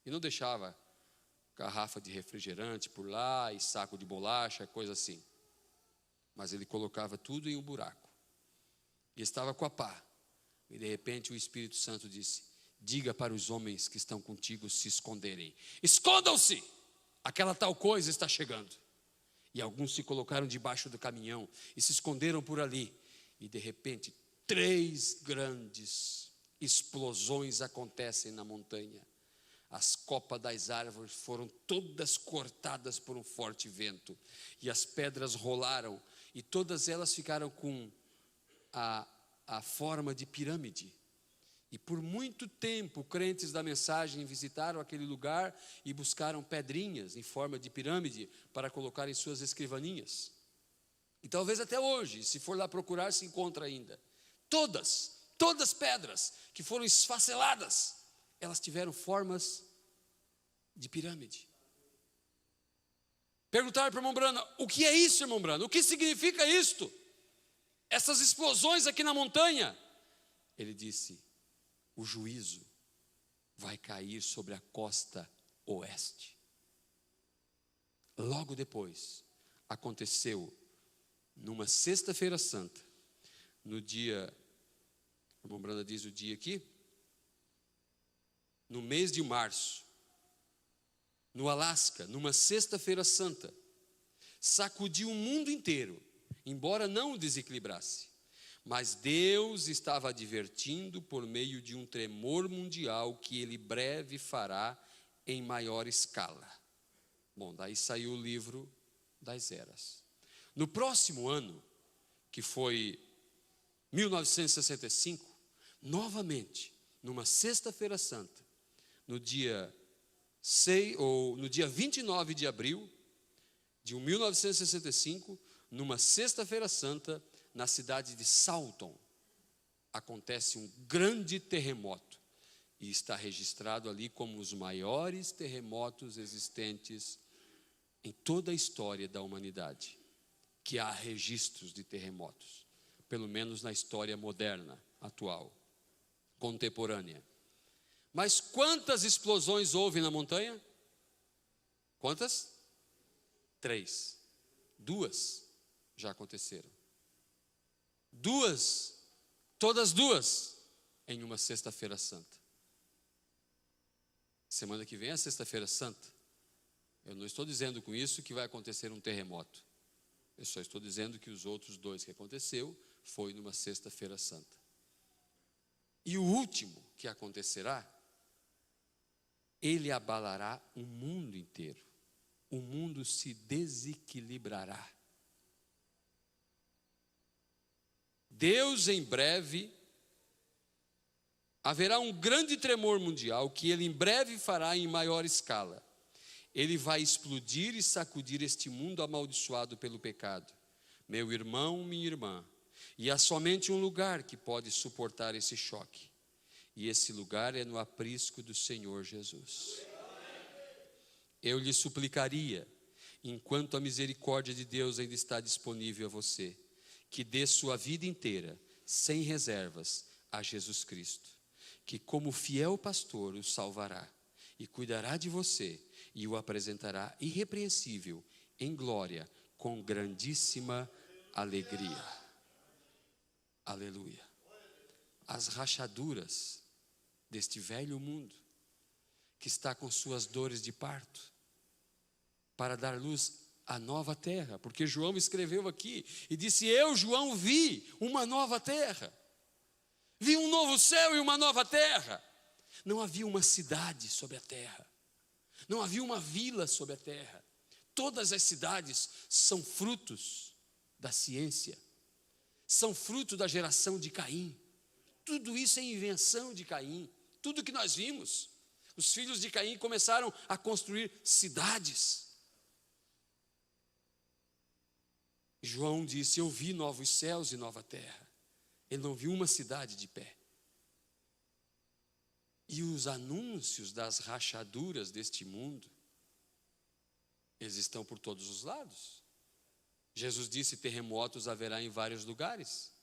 E não deixava garrafa de refrigerante por lá e saco de bolacha, coisa assim. Mas ele colocava tudo em um buraco. E estava com a pá. E de repente o Espírito Santo disse: diga para os homens que estão contigo se esconderem. Escondam-se! Aquela tal coisa está chegando. E alguns se colocaram debaixo do caminhão e se esconderam por ali. E de repente 3 grandes explosões acontecem na montanha. As copas das árvores foram todas cortadas por um forte vento. E as pedras rolaram. E todas elas ficaram com a forma de pirâmide. E por muito tempo, crentes da mensagem visitaram aquele lugar e buscaram pedrinhas em forma de pirâmide para colocar em suas escrivaninhas. E talvez até hoje, se for lá procurar, se encontra ainda. Todas pedras que foram esfaceladas, elas tiveram formas de pirâmide. Perguntaram para o irmão Branham: o que é isso, irmão Branham? O que significa isto? Essas explosões aqui na montanha? Ele disse: o juízo vai cair sobre a costa oeste. Logo depois, aconteceu numa sexta-feira santa, no dia, o irmão Branda diz o dia aqui, no mês de março, no Alasca, numa sexta-feira santa, sacudiu o mundo inteiro, embora não o desequilibrasse. Mas Deus estava advertindo por meio de um tremor mundial que ele breve fará em maior escala. Bom, daí saiu o livro das eras. No próximo ano, que foi 1965, novamente, numa sexta-feira santa, no dia 29 de abril de 1965, numa sexta-feira santa, na cidade de Salton, acontece um grande terremoto, e está registrado ali como os maiores terremotos existentes em toda a história da humanidade, que há registros de terremotos, pelo menos na história moderna, atual, contemporânea. Mas quantas explosões houve na montanha? Quantas? 3. 2 já aconteceram. 2, todas 2, em uma sexta-feira santa. Semana que vem é sexta-feira santa. Eu não estou dizendo com isso que vai acontecer um terremoto. Eu só estou dizendo que os outros 2 que aconteceu foi numa sexta-feira santa. E o último que acontecerá, ele abalará o mundo inteiro. O mundo se desequilibrará. Deus em breve haverá um grande tremor mundial que ele em breve fará em maior escala. Ele vai explodir e sacudir este mundo amaldiçoado pelo pecado. Meu irmão, minha irmã, e há somente um lugar que pode suportar esse choque. E esse lugar é no aprisco do Senhor Jesus. Eu lhe suplicaria, enquanto a misericórdia de Deus ainda está disponível a você, que dê sua vida inteira, sem reservas, a Jesus Cristo, que como fiel pastor o salvará e cuidará de você e o apresentará irrepreensível em glória, com grandíssima alegria. Aleluia. As rachaduras deste velho mundo, que está com suas dores de parto, para dar luz a nova terra, porque João escreveu aqui e disse: eu, João, vi uma nova terra, vi um novo céu e uma nova terra. Não havia uma cidade sobre a terra, não havia uma vila sobre a terra. Todas as cidades são frutos da ciência, são fruto da geração de Caim. Tudo isso é invenção de Caim. Tudo que nós vimos. Os filhos de Caim começaram a construir cidades. João disse: eu vi novos céus e nova terra. Ele não viu uma cidade de pé. E os anúncios das rachaduras deste mundo, eles estão por todos os lados. Jesus disse: terremotos haverá em vários lugares.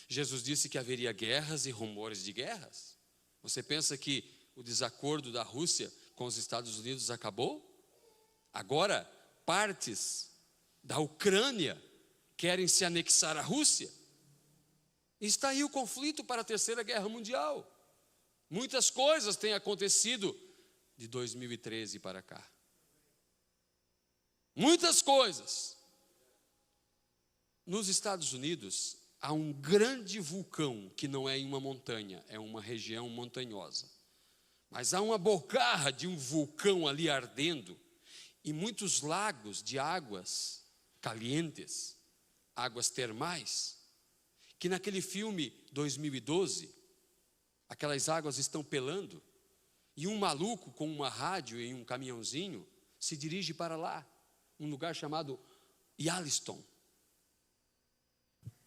Jesus disse que haveria guerras e rumores de guerras. Você pensa que o desacordo da Rússia com os Estados Unidos acabou? Agora, partes da Ucrânia querem se anexar à Rússia. Está aí o conflito para a Terceira Guerra Mundial. Muitas coisas têm acontecido de 2013 para cá. Muitas coisas. Nos Estados Unidos, há um grande vulcão que não é em uma montanha, é uma região montanhosa. Mas há uma bocarra de um vulcão ali ardendo e muitos lagos de águas calientes, águas termais, que naquele filme 2012, aquelas águas estão pelando e um maluco com uma rádio em um caminhãozinho se dirige para lá, um lugar chamado Yellowstone.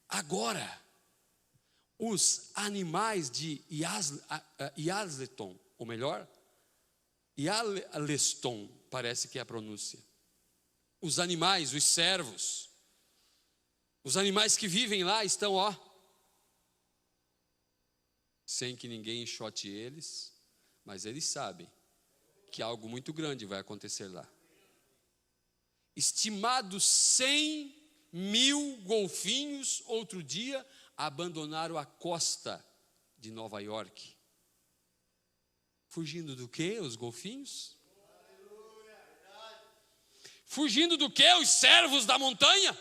Agora, os animais de Yellowstone, ou melhor, Yellowstone, parece que é a pronúncia. Os animais, os cervos, os animais que vivem lá estão, sem que ninguém enxote eles, mas eles sabem que algo muito grande vai acontecer lá. Estimados 100.000 golfinhos, outro dia, abandonaram a costa de Nova York. Fugindo do quê, os golfinhos? Fugindo do quê, os cervos da montanha?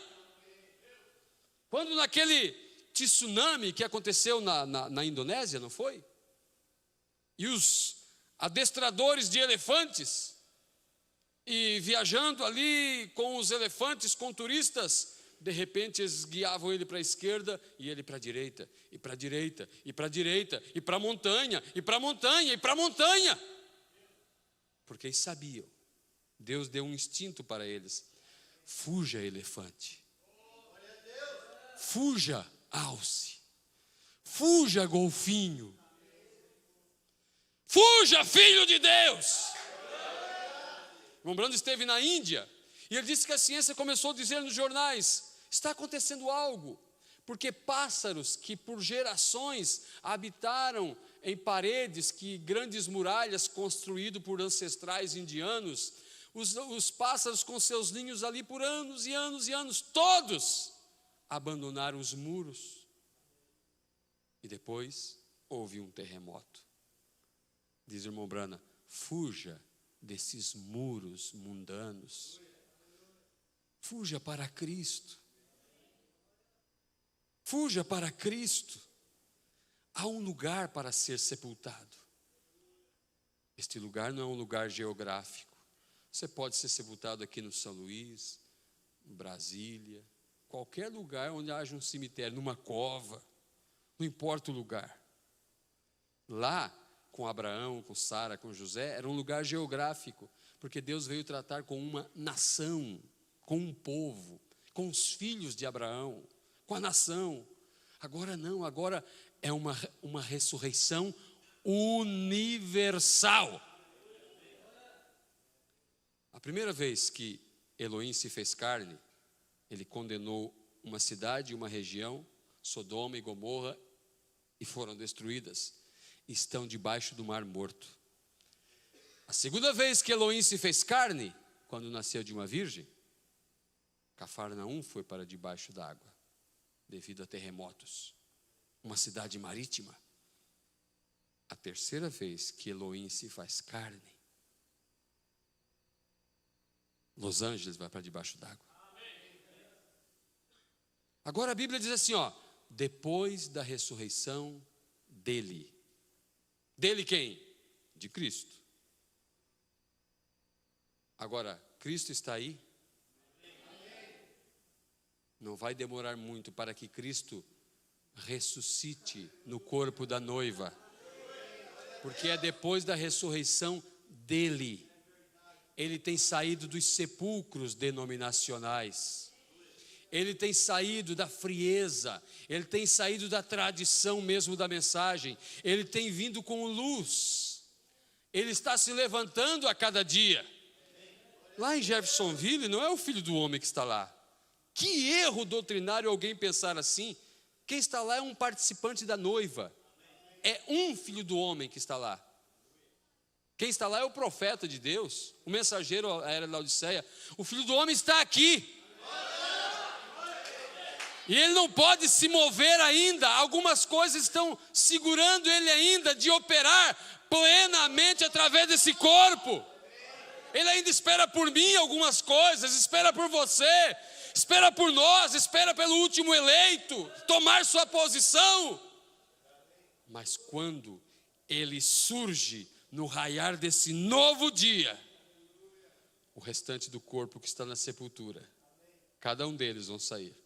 Quando naquele tsunami que aconteceu na Indonésia, não foi? E os adestradores de elefantes, e viajando ali com os elefantes, com turistas, de repente eles guiavam ele para a esquerda e ele para a direita, e para a direita, e para a direita, e para a montanha, e para a montanha, e para a montanha. Porque eles sabiam, Deus deu um instinto para eles: fuja, elefante, fuja, alce, fuja, golfinho, fuja, filho de Deus. O Brando esteve na Índia e ele disse que a ciência começou a dizer nos jornais: está acontecendo algo, porque pássaros que por gerações habitaram em paredes, que grandes muralhas construídas por ancestrais indianos, os pássaros com seus ninhos ali por anos e anos e anos, todos abandonaram os muros. E depois houve um terremoto. Diz o irmão Brana: fuja desses muros mundanos. Fuja para Cristo. Fuja para Cristo. Há um lugar para ser sepultado. Este lugar não é um lugar geográfico. Você pode ser sepultado aqui no São Luís, em Brasília, qualquer lugar onde haja um cemitério, numa cova, não importa o lugar. Lá, com Abraão, com Sara, com José, era um lugar geográfico, porque Deus veio tratar com uma nação, com um povo, com os filhos de Abraão, com a nação. Agora não, agora é uma ressurreição universal. A primeira vez que Elohim se fez carne, ele condenou uma cidade e uma região, Sodoma e Gomorra, e foram destruídas. Estão debaixo do mar morto. A segunda vez que Elohim se fez carne, quando nasceu de uma virgem, Cafarnaum foi para debaixo d'água, devido a terremotos, uma cidade marítima. A terceira vez que Elohim se faz carne, Los Angeles vai para debaixo d'água. Agora a Bíblia diz assim, depois da ressurreição dele. Dele quem? De Cristo. Agora, Cristo está aí? Não vai demorar muito para que Cristo ressuscite no corpo da noiva, porque é depois da ressurreição dele. Ele tem saído dos sepulcros denominacionais, ele tem saído da frieza, ele tem saído da tradição mesmo da mensagem, ele tem vindo com luz, ele está se levantando a cada dia. Lá em Jeffersonville não é o filho do homem que está lá. Que erro doutrinário alguém pensar assim. Quem está lá é um participante da noiva, é um filho do homem que está lá. Quem está lá é o profeta de Deus, o mensageiro à era da Laodiceia. O filho do homem está aqui, e ele não pode se mover ainda. Algumas coisas estão segurando ele ainda de operar plenamente através desse corpo. Ele ainda espera por mim algumas coisas, espera por você, espera por nós, espera pelo último eleito tomar sua posição. Mas quando ele surge no raiar desse novo dia, o restante do corpo que está na sepultura, cada um deles vão sair.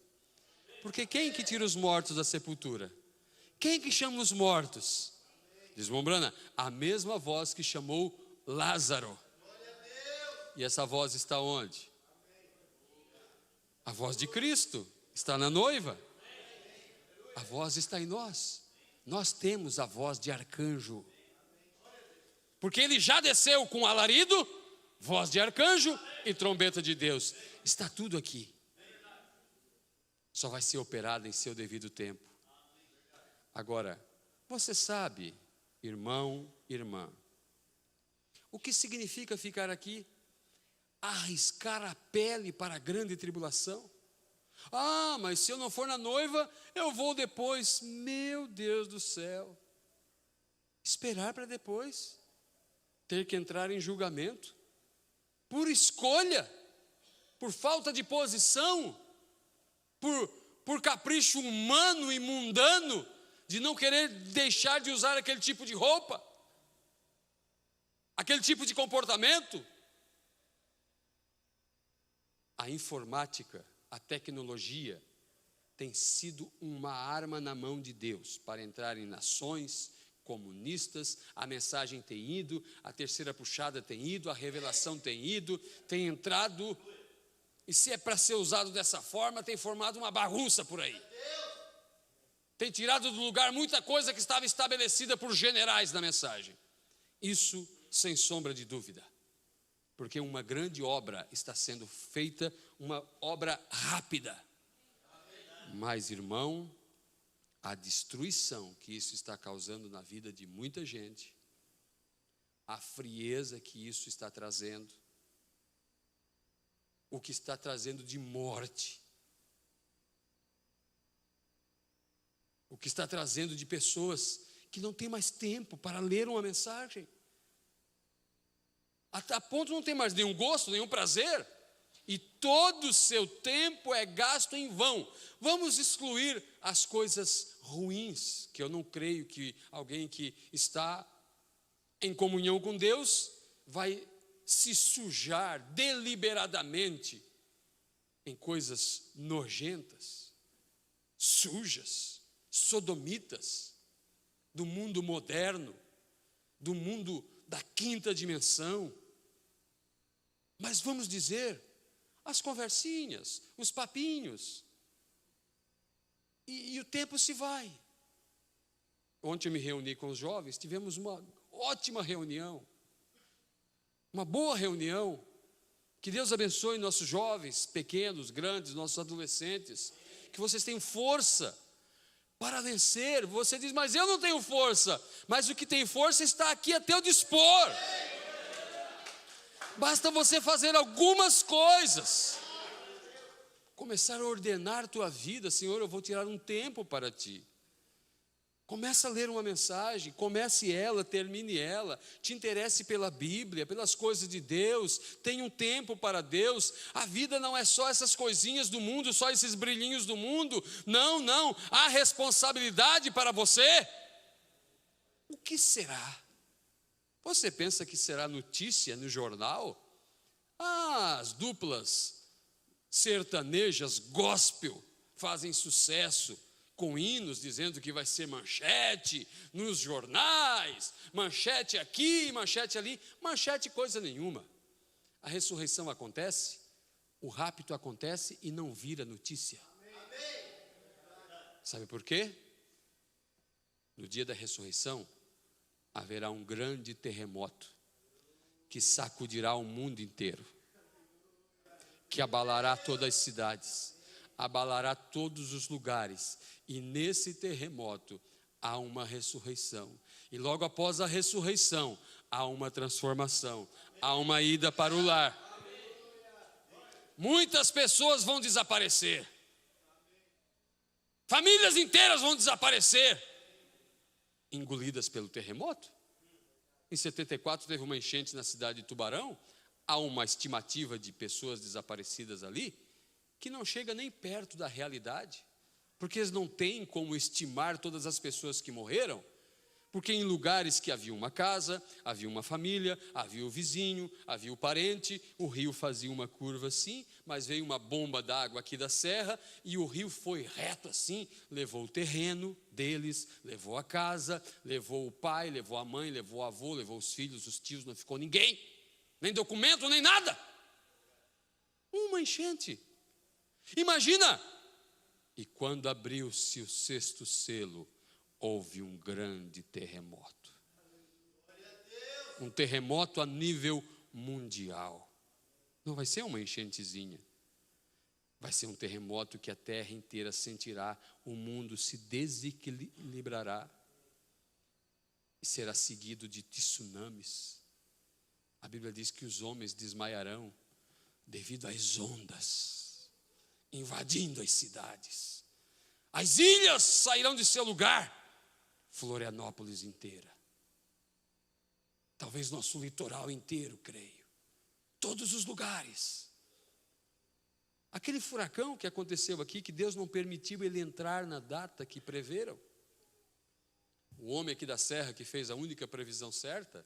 Porque quem que tira os mortos da sepultura? Quem que chama os mortos? Diz Mombrana, a mesma voz que chamou Lázaro. E essa voz está onde? A voz de Cristo está na noiva. A voz está em nós. Nós temos a voz de arcanjo. Porque ele já desceu com alarido, voz de arcanjo e trombeta de Deus. Está tudo aqui. Só vai ser operado em seu devido tempo. Agora, você sabe, irmão, irmã, o que significa ficar aqui? Arriscar a pele para a grande tribulação? Ah, mas se eu não for na noiva, eu vou depois. Meu Deus do céu. Esperar para depois ter que entrar em julgamento por escolha, por falta de posição, por capricho humano e mundano de não querer deixar de usar aquele tipo de roupa, aquele tipo de comportamento. A informática, a tecnologia tem sido uma arma na mão de Deus para entrar em nações comunistas. A mensagem tem ido, a terceira puxada tem ido, a revelação tem ido, tem entrado, e se é para ser usado dessa forma, tem formado uma bagunça por aí. Tem tirado do lugar muita coisa que estava estabelecida por generais na mensagem. Isso sem sombra de dúvida. Porque uma grande obra está sendo feita, uma obra rápida. Mas, irmão, a destruição que isso está causando na vida de muita gente, a frieza que isso está trazendo, o que está trazendo de morte, o que está trazendo de pessoas que não têm mais tempo para ler uma mensagem, até a ponto não tem mais nenhum gosto, nenhum prazer, e todo o seu tempo é gasto em vão. Vamos excluir as coisas ruins, que eu não creio que alguém que está em comunhão com Deus vai se sujar deliberadamente em coisas nojentas, sujas, sodomitas, do mundo moderno, do mundo da quinta dimensão. Mas vamos dizer, as conversinhas, os papinhos, e o tempo se vai. Ontem eu me reuni com os jovens, tivemos uma ótima reunião, uma boa reunião. Que Deus abençoe nossos jovens, pequenos, grandes, nossos adolescentes, que vocês tenham força para vencer. Você diz, mas eu não tenho força. Mas o que tem força está aqui a teu dispor. Basta você fazer algumas coisas. Começar a ordenar tua vida. Senhor, eu vou tirar um tempo para ti. Começa a ler uma mensagem, comece ela, termine ela, te interesse pela Bíblia, pelas coisas de Deus, tenha um tempo para Deus. A vida não é só essas coisinhas do mundo, só esses brilhinhos do mundo. Não, não, há responsabilidade para você. O que será? Você pensa que será notícia no jornal? Ah, as duplas sertanejas gospel fazem sucesso, com hinos dizendo que vai ser manchete nos jornais, manchete aqui, manchete ali, manchete coisa nenhuma. A ressurreição acontece, o rapto acontece e não vira notícia. Sabe por quê? No dia da ressurreição, haverá um grande terremoto que sacudirá o mundo inteiro, que abalará todas as cidades, abalará todos os lugares, e nesse terremoto há uma ressurreição, e logo após a ressurreição há uma transformação, há uma ida para o lar. Muitas pessoas vão desaparecer, famílias inteiras vão desaparecer, engolidas pelo terremoto. Em 74 teve uma enchente na cidade de Tubarão. Há uma estimativa de pessoas desaparecidas ali que não chega nem perto da realidade, porque eles não têm como estimar todas as pessoas que morreram, porque em lugares que havia uma casa, havia uma família, havia o vizinho, havia o parente, o rio fazia uma curva assim, mas veio uma bomba d'água aqui da serra e o rio foi reto assim, levou o terreno deles, levou a casa, levou o pai, levou a mãe, levou o avô, levou os filhos, os tios, não ficou ninguém, nem documento, nem nada. Uma enchente. Imagina! E quando abriu-se o sexto selo, houve um grande terremoto. Um terremoto a nível mundial. Não vai ser uma enchentezinha. Vai ser um terremoto que a terra inteira sentirá, o mundo se desequilibrará e será seguido de tsunamis. A Bíblia diz que os homens desmaiarão devido às ondas invadindo as cidades. As ilhas sairão de seu lugar. Florianópolis inteira, talvez nosso litoral inteiro, creio, todos os lugares. Aquele furacão que aconteceu aqui, que Deus não permitiu ele entrar na data que preveram, o homem aqui da serra que fez a única previsão certa,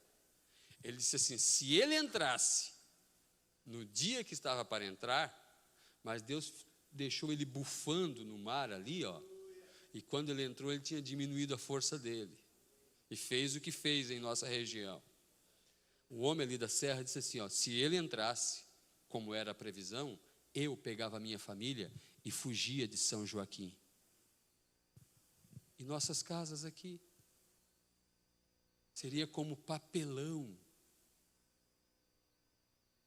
ele disse assim, se ele entrasse no dia que estava para entrar, mas Deus deixou ele bufando no mar ali, ó. E quando ele entrou, ele tinha diminuído a força dele. E fez o que fez em nossa região. O homem ali da serra disse assim, ó, se ele entrasse, como era a previsão, eu pegava a minha família e fugia de São Joaquim. E nossas casas aqui, seria como papelão.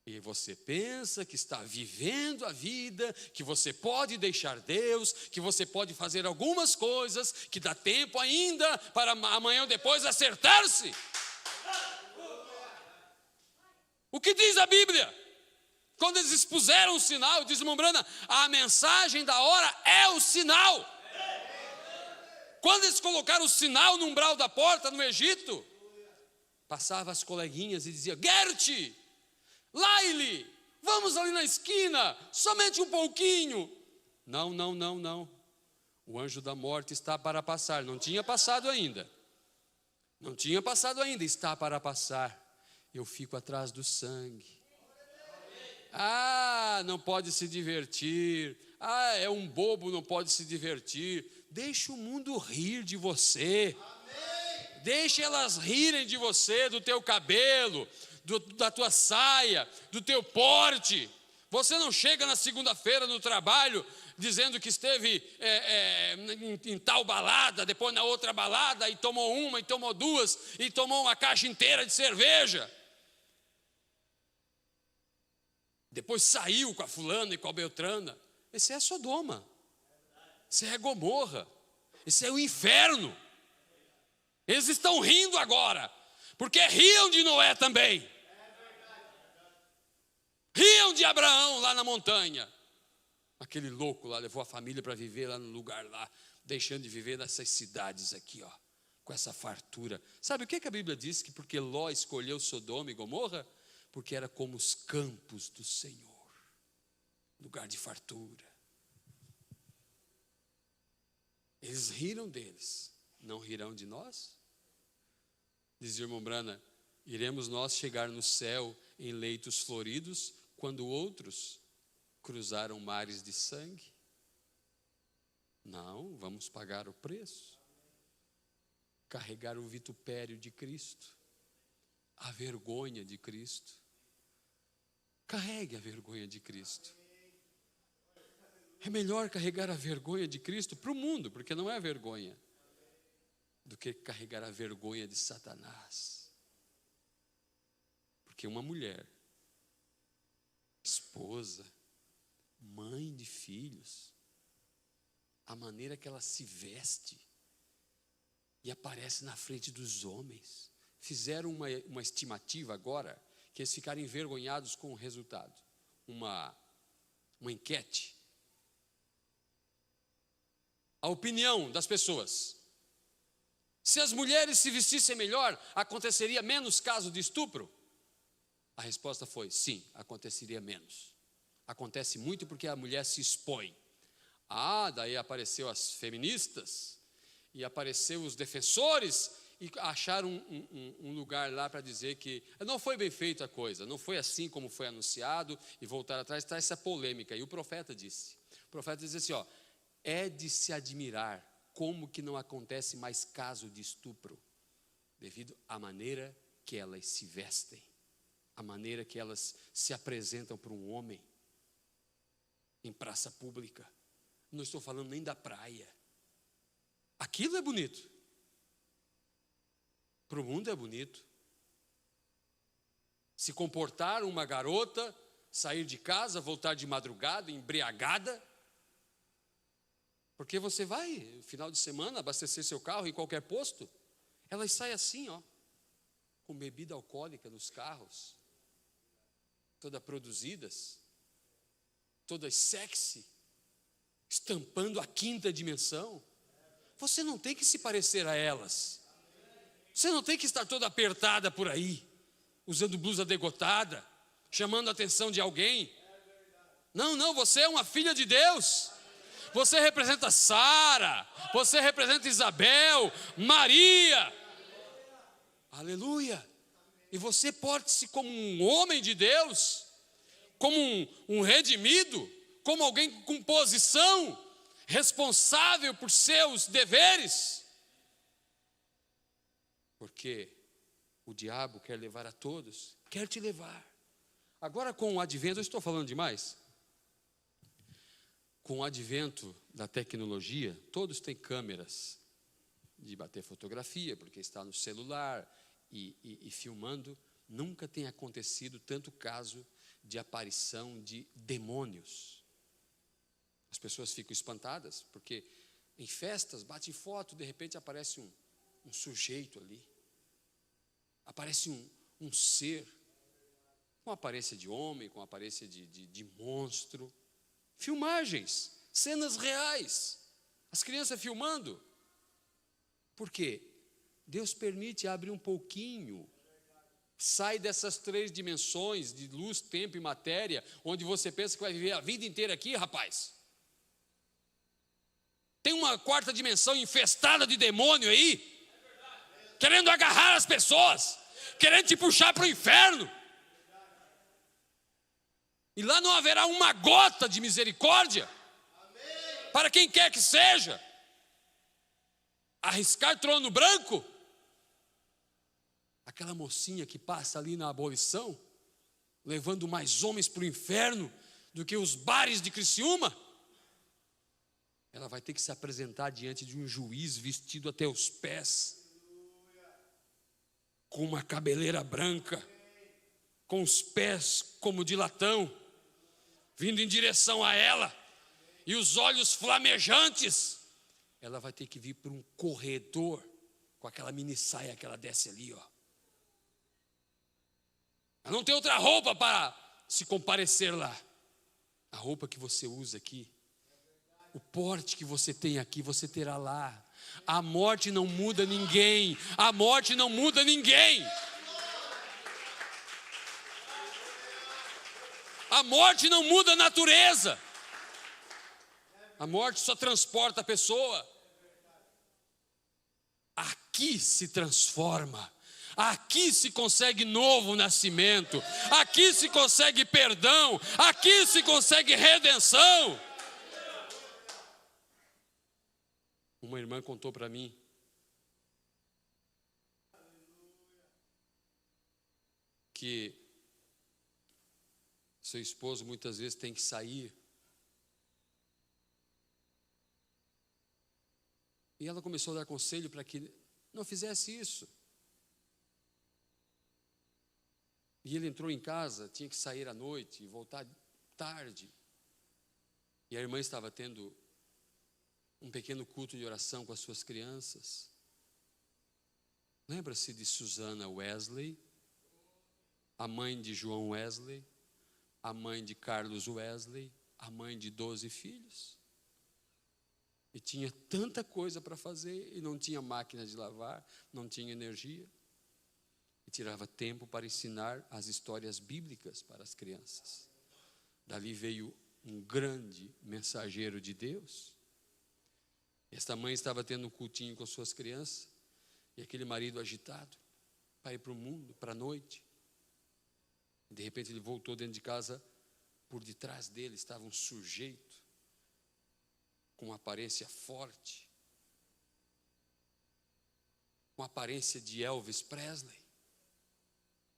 E você pensa que está vivendo a vida, que você pode deixar Deus, que você pode fazer algumas coisas, que dá tempo ainda para amanhã ou depois acertar-se. O que diz a Bíblia? Quando eles expuseram o sinal, diz o Mombrana, a mensagem da hora é o sinal. Quando eles colocaram o sinal no umbral da porta no Egito, passava as coleguinhas e dizia, Gert, Laile, vamos ali na esquina, somente um pouquinho. Não. O anjo da morte está para passar. Não tinha passado ainda. Está para passar. Eu fico atrás do sangue. Não pode se divertir. É um bobo, não pode se divertir. Deixa o mundo rir de você. Deixa elas rirem de você, do teu cabelo, da tua saia, do teu porte. Você não chega na segunda-feira no trabalho dizendo que esteve em tal balada, depois na outra balada, e tomou uma, e tomou duas, e tomou uma caixa inteira de cerveja. Depois saiu com a fulana e com a beltrana. Esse é Sodoma. Esse é Gomorra. Esse é o inferno. Eles estão rindo agora, porque riam de Noé também. Riam de Abraão lá na montanha. Aquele louco lá levou a família para viver lá no lugar lá, deixando de viver nessas cidades aqui, ó, com essa fartura. Sabe o que a Bíblia diz? Que porque Ló escolheu Sodoma e Gomorra? Porque era como os campos do Senhor, lugar de fartura. Eles riram deles, não rirão de nós? Diz o irmão Brana, iremos nós chegar no céu em leitos floridos, quando outros cruzaram mares de sangue? Não, vamos pagar o preço. Carregar o vitupério de Cristo, a vergonha de Cristo. Carregue a vergonha de Cristo. É melhor carregar a vergonha de Cristo para o mundo, porque não é vergonha, do que carregar a vergonha de Satanás. Porque uma mulher, esposa, mãe de filhos, a maneira que ela se veste e aparece na frente dos homens, fizeram uma estimativa agora, que eles ficaram envergonhados com o resultado. Uma enquete. A opinião das pessoas. Se as mulheres se vestissem melhor, aconteceria menos caso de estupro? A resposta foi sim, aconteceria menos. Acontece muito porque a mulher se expõe. Daí apareceu as feministas, e apareceu os defensores, e acharam um lugar lá para dizer que não foi bem feita a coisa, não foi assim como foi anunciado, e voltar atrás, está essa polêmica. E o profeta disse assim, é de se admirar como que não acontece mais caso de estupro, devido à maneira que elas se vestem, a maneira que elas se apresentam para um homem, em praça pública. Não estou falando nem da praia. Aquilo é bonito. Para o mundo é bonito. Se comportar uma garota, sair de casa, voltar de madrugada, embriagada, porque você vai, no final de semana, abastecer seu carro em qualquer posto, elas saem assim, com bebida alcoólica nos carros, todas produzidas, todas sexy, estampando a quinta dimensão. Você não tem que se parecer a elas. Você não tem que estar toda apertada por aí, usando blusa degotada, chamando a atenção de alguém. Não, você é uma filha de Deus. Você representa Sara, você representa Isabel, Maria. Aleluia. E você porte-se como um homem de Deus, como um redimido, como alguém com posição, responsável por seus deveres. Porque o diabo quer levar a todos, quer te levar. Agora com o advento, eu estou falando demais? Com o advento da tecnologia, todos têm câmeras de bater fotografia, porque está no celular e filmando. Nunca tem acontecido tanto caso de aparição de demônios. As pessoas ficam espantadas, porque em festas, bate foto, de repente aparece um sujeito ali. Aparece um ser, com aparência de homem, com aparência de monstro. Filmagens, cenas reais, as crianças filmando. Por quê? Deus permite abrir um pouquinho, sai dessas 3 dimensões de luz, tempo e matéria, onde você pensa que vai viver a vida inteira aqui, rapaz. Tem uma 4ª dimensão infestada de demônio aí, querendo agarrar as pessoas, querendo te puxar para o inferno. E lá não haverá uma gota de misericórdia para quem quer que seja. Arriscar trono branco? Aquela mocinha que passa ali na abolição, levando mais homens para o inferno do que os bares de Criciúma, ela vai ter que se apresentar diante de um juiz vestido até os pés, com uma cabeleira branca, com os pés como de latão, vindo em direção a ela, e os olhos flamejantes. Ela vai ter que vir por um corredor, com aquela mini saia que ela desce ali, Ela não tem outra roupa para se comparecer lá. A roupa que você usa aqui, o porte que você tem aqui, você terá lá. A morte não muda ninguém. A morte não muda ninguém. A morte não muda a natureza. A morte só transporta a pessoa. Aqui se transforma. Aqui se consegue novo nascimento. Aqui se consegue perdão. Aqui se consegue redenção. Uma irmã contou para mim que seu esposo muitas vezes tem que sair. E ela começou a dar conselho para que não fizesse isso. E ele entrou em casa, tinha que sair à noite e voltar tarde. E a irmã estava tendo um pequeno culto de oração com as suas crianças. Lembra-se de Susana Wesley, a mãe de João Wesley, a mãe de Carlos Wesley, a mãe de 12 filhos. E tinha tanta coisa para fazer, e não tinha máquina de lavar, não tinha energia. E tirava tempo para ensinar as histórias bíblicas para as crianças. Dali veio um grande mensageiro de Deus. Esta mãe estava tendo um cultinho com suas crianças, e aquele marido agitado, para ir para o mundo, para a noite. De repente ele voltou dentro de casa, por detrás dele estava um sujeito, com uma aparência forte, com a aparência de Elvis Presley.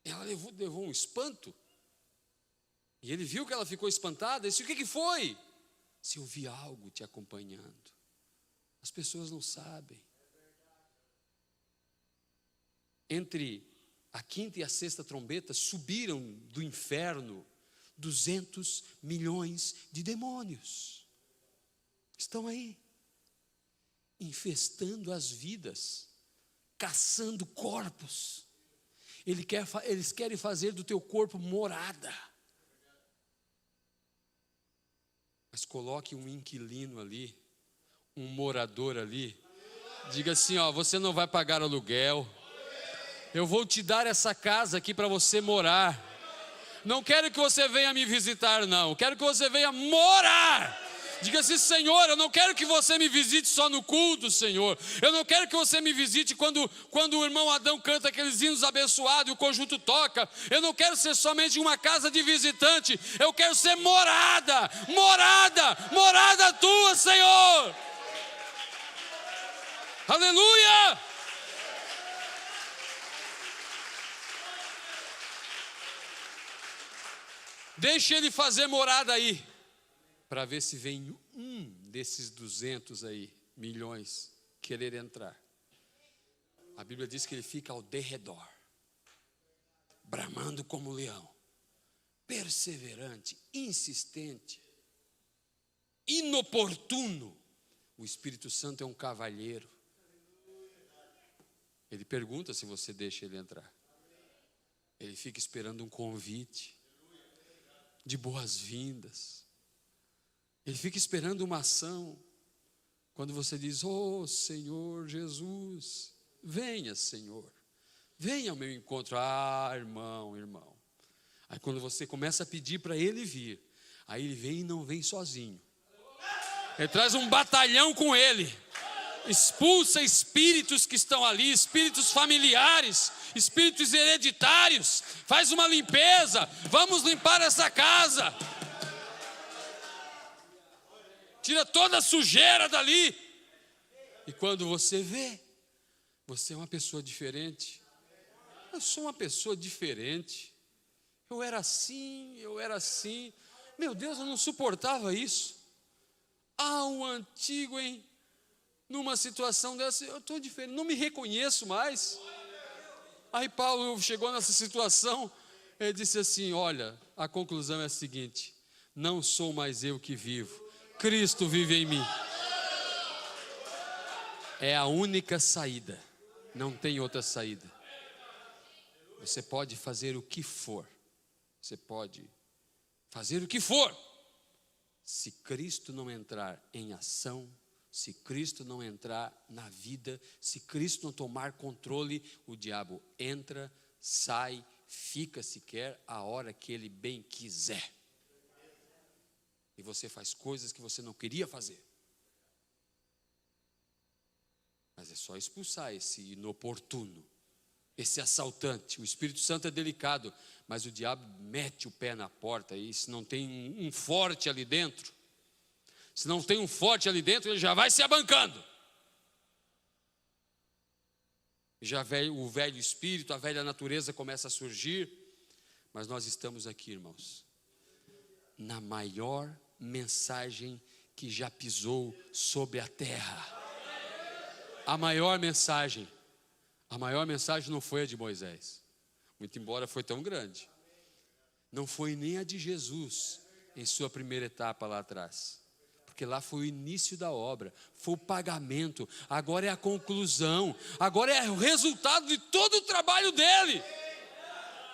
Ela levou um espanto, e ele viu que ela ficou espantada, e disse: o que foi? Se eu vi algo te acompanhando. As pessoas não sabem. Entre a quinta e a sexta trombeta subiram do inferno 200 milhões de demônios. Estão aí, infestando as vidas, caçando corpos. Eles querem fazer do teu corpo morada. Mas coloque um inquilino ali, um morador ali. Diga assim: ó, você não vai pagar aluguel. Eu vou te dar essa casa aqui para você morar. Não quero que você venha me visitar, não. Quero que você venha morar. Diga assim: Senhor, eu não quero que você me visite só no culto, Senhor. Eu não quero que você me visite quando o irmão Adão canta aqueles hinos abençoados e o conjunto toca. Eu não quero ser somente uma casa de visitante. Eu quero ser morada, morada, morada tua, Senhor. Aleluia! Deixe ele fazer morada aí, para ver se vem um desses 200 aí, milhões, querer entrar. A Bíblia diz que ele fica ao derredor, bramando como leão, perseverante, insistente, inoportuno. O Espírito Santo é um cavalheiro. Ele pergunta se você deixa ele entrar. Ele fica esperando um convite de boas-vindas. Ele fica esperando uma ação. Quando você diz: oh Senhor Jesus, venha, Senhor, venha ao meu encontro. Ah, irmão. Aí quando você começa a pedir para ele vir, aí ele vem e não vem sozinho. Ele traz um batalhão com ele. Expulsa espíritos que estão ali, espíritos familiares, espíritos hereditários. Faz uma limpeza. Vamos limpar essa casa. Tira toda a sujeira dali. E quando você vê, você é uma pessoa diferente. Eu sou uma pessoa diferente. Eu era assim. Meu Deus, eu não suportava isso. Um antigo, hein? Numa situação dessa, eu estou diferente, não me reconheço mais. Aí Paulo chegou nessa situação, ele disse assim: olha, a conclusão é a seguinte: não sou mais eu que vivo, Cristo vive em mim. É a única saída, não tem outra saída. Você pode fazer o que for, você pode fazer o que for, se Cristo não entrar em ação, se Cristo não entrar na vida, se Cristo não tomar controle, o diabo entra, sai, fica sequer a hora que ele bem quiser. E você faz coisas que você não queria fazer. Mas é só expulsar esse inoportuno, esse assaltante. O Espírito Santo é delicado, mas o diabo mete o pé na porta e se não tem um forte ali dentro, se não tem um forte ali dentro, ele já vai se abancando. o velho espírito, a velha natureza começa a surgir. Mas nós estamos aqui, irmãos, na maior mensagem que já pisou sobre a terra. A maior mensagem não foi a de Moisés, muito embora foi tão grande. Não foi nem a de Jesus em sua primeira etapa lá atrás, porque lá foi o início da obra, foi o pagamento, agora é a conclusão, agora é o resultado de todo o trabalho dele.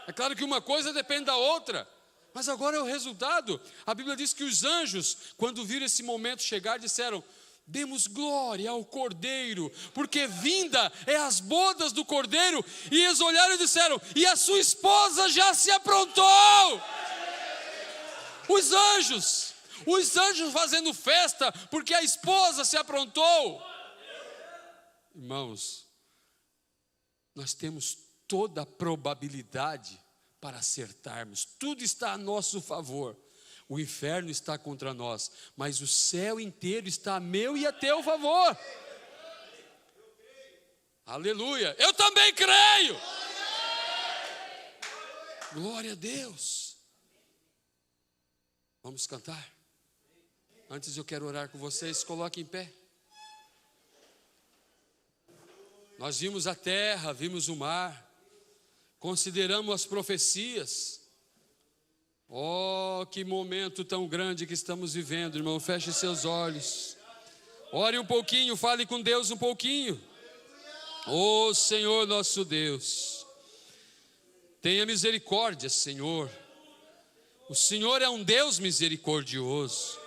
É claro que uma coisa depende da outra, mas agora é o resultado. A Bíblia diz que os anjos, quando viram esse momento chegar, disseram: demos glória ao Cordeiro, porque vinda é as bodas do Cordeiro. E eles olharam e disseram: e a sua esposa já se aprontou. Os anjos fazendo festa, porque a esposa se aprontou. Irmãos, nós temos toda a probabilidade para acertarmos, tudo está a nosso favor. O inferno está contra nós, mas o céu inteiro está a meu e a teu favor. Aleluia, eu também creio. Glória a Deus. Vamos cantar? Antes eu quero orar com vocês, coloque em pé. Nós vimos a terra, vimos o mar, consideramos as profecias. Oh, que momento tão grande que estamos vivendo, irmão. Feche seus olhos, ore um pouquinho, fale com Deus um pouquinho. Oh Senhor nosso Deus, tenha misericórdia, Senhor. O Senhor é um Deus misericordioso,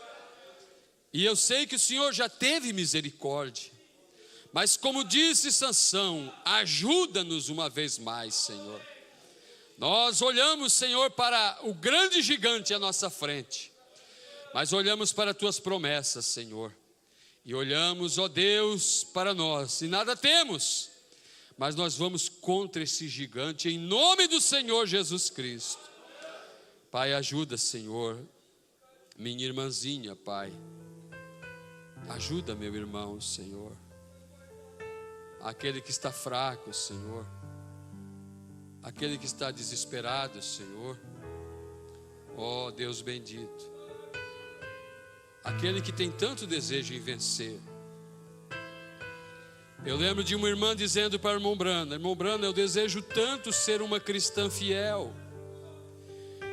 e eu sei que o Senhor já teve misericórdia, mas como disse Sansão, ajuda-nos uma vez mais, Senhor. Nós olhamos, Senhor, para o grande gigante à nossa frente, mas olhamos para as tuas promessas, Senhor, e olhamos, ó Deus, para nós, e nada temos, mas nós vamos contra esse gigante, em nome do Senhor Jesus Cristo. Pai, ajuda, Senhor, minha irmãzinha, Pai, ajuda meu irmão, Senhor, aquele que está fraco, Senhor, aquele que está desesperado, Senhor. Ó Deus bendito, aquele que tem tanto desejo em vencer. Eu lembro de uma irmã dizendo para a irmã Brana, eu desejo tanto ser uma cristã fiel.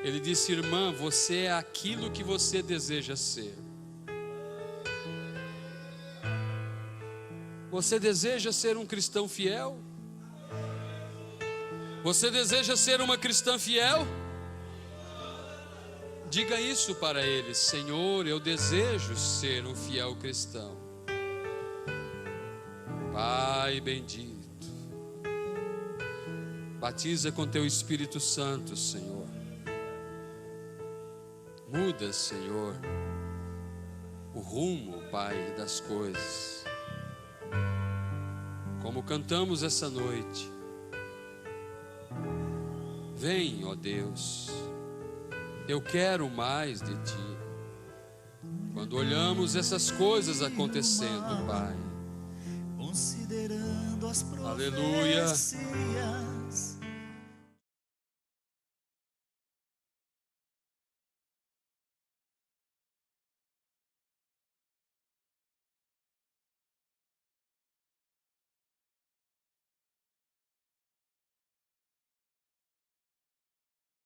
Ele disse: irmã, você é aquilo que você deseja ser. Você deseja ser um cristão fiel? Você deseja ser uma cristã fiel? Diga isso para ele: Senhor, eu desejo ser um fiel cristão. Pai bendito, batiza com teu Espírito Santo, Senhor. Muda, Senhor, o rumo, Pai, das coisas. Como cantamos essa noite, vem, ó Deus, eu quero mais de Ti. Quando olhamos essas coisas acontecendo, Pai,
considerando as
aleluia,
profecias,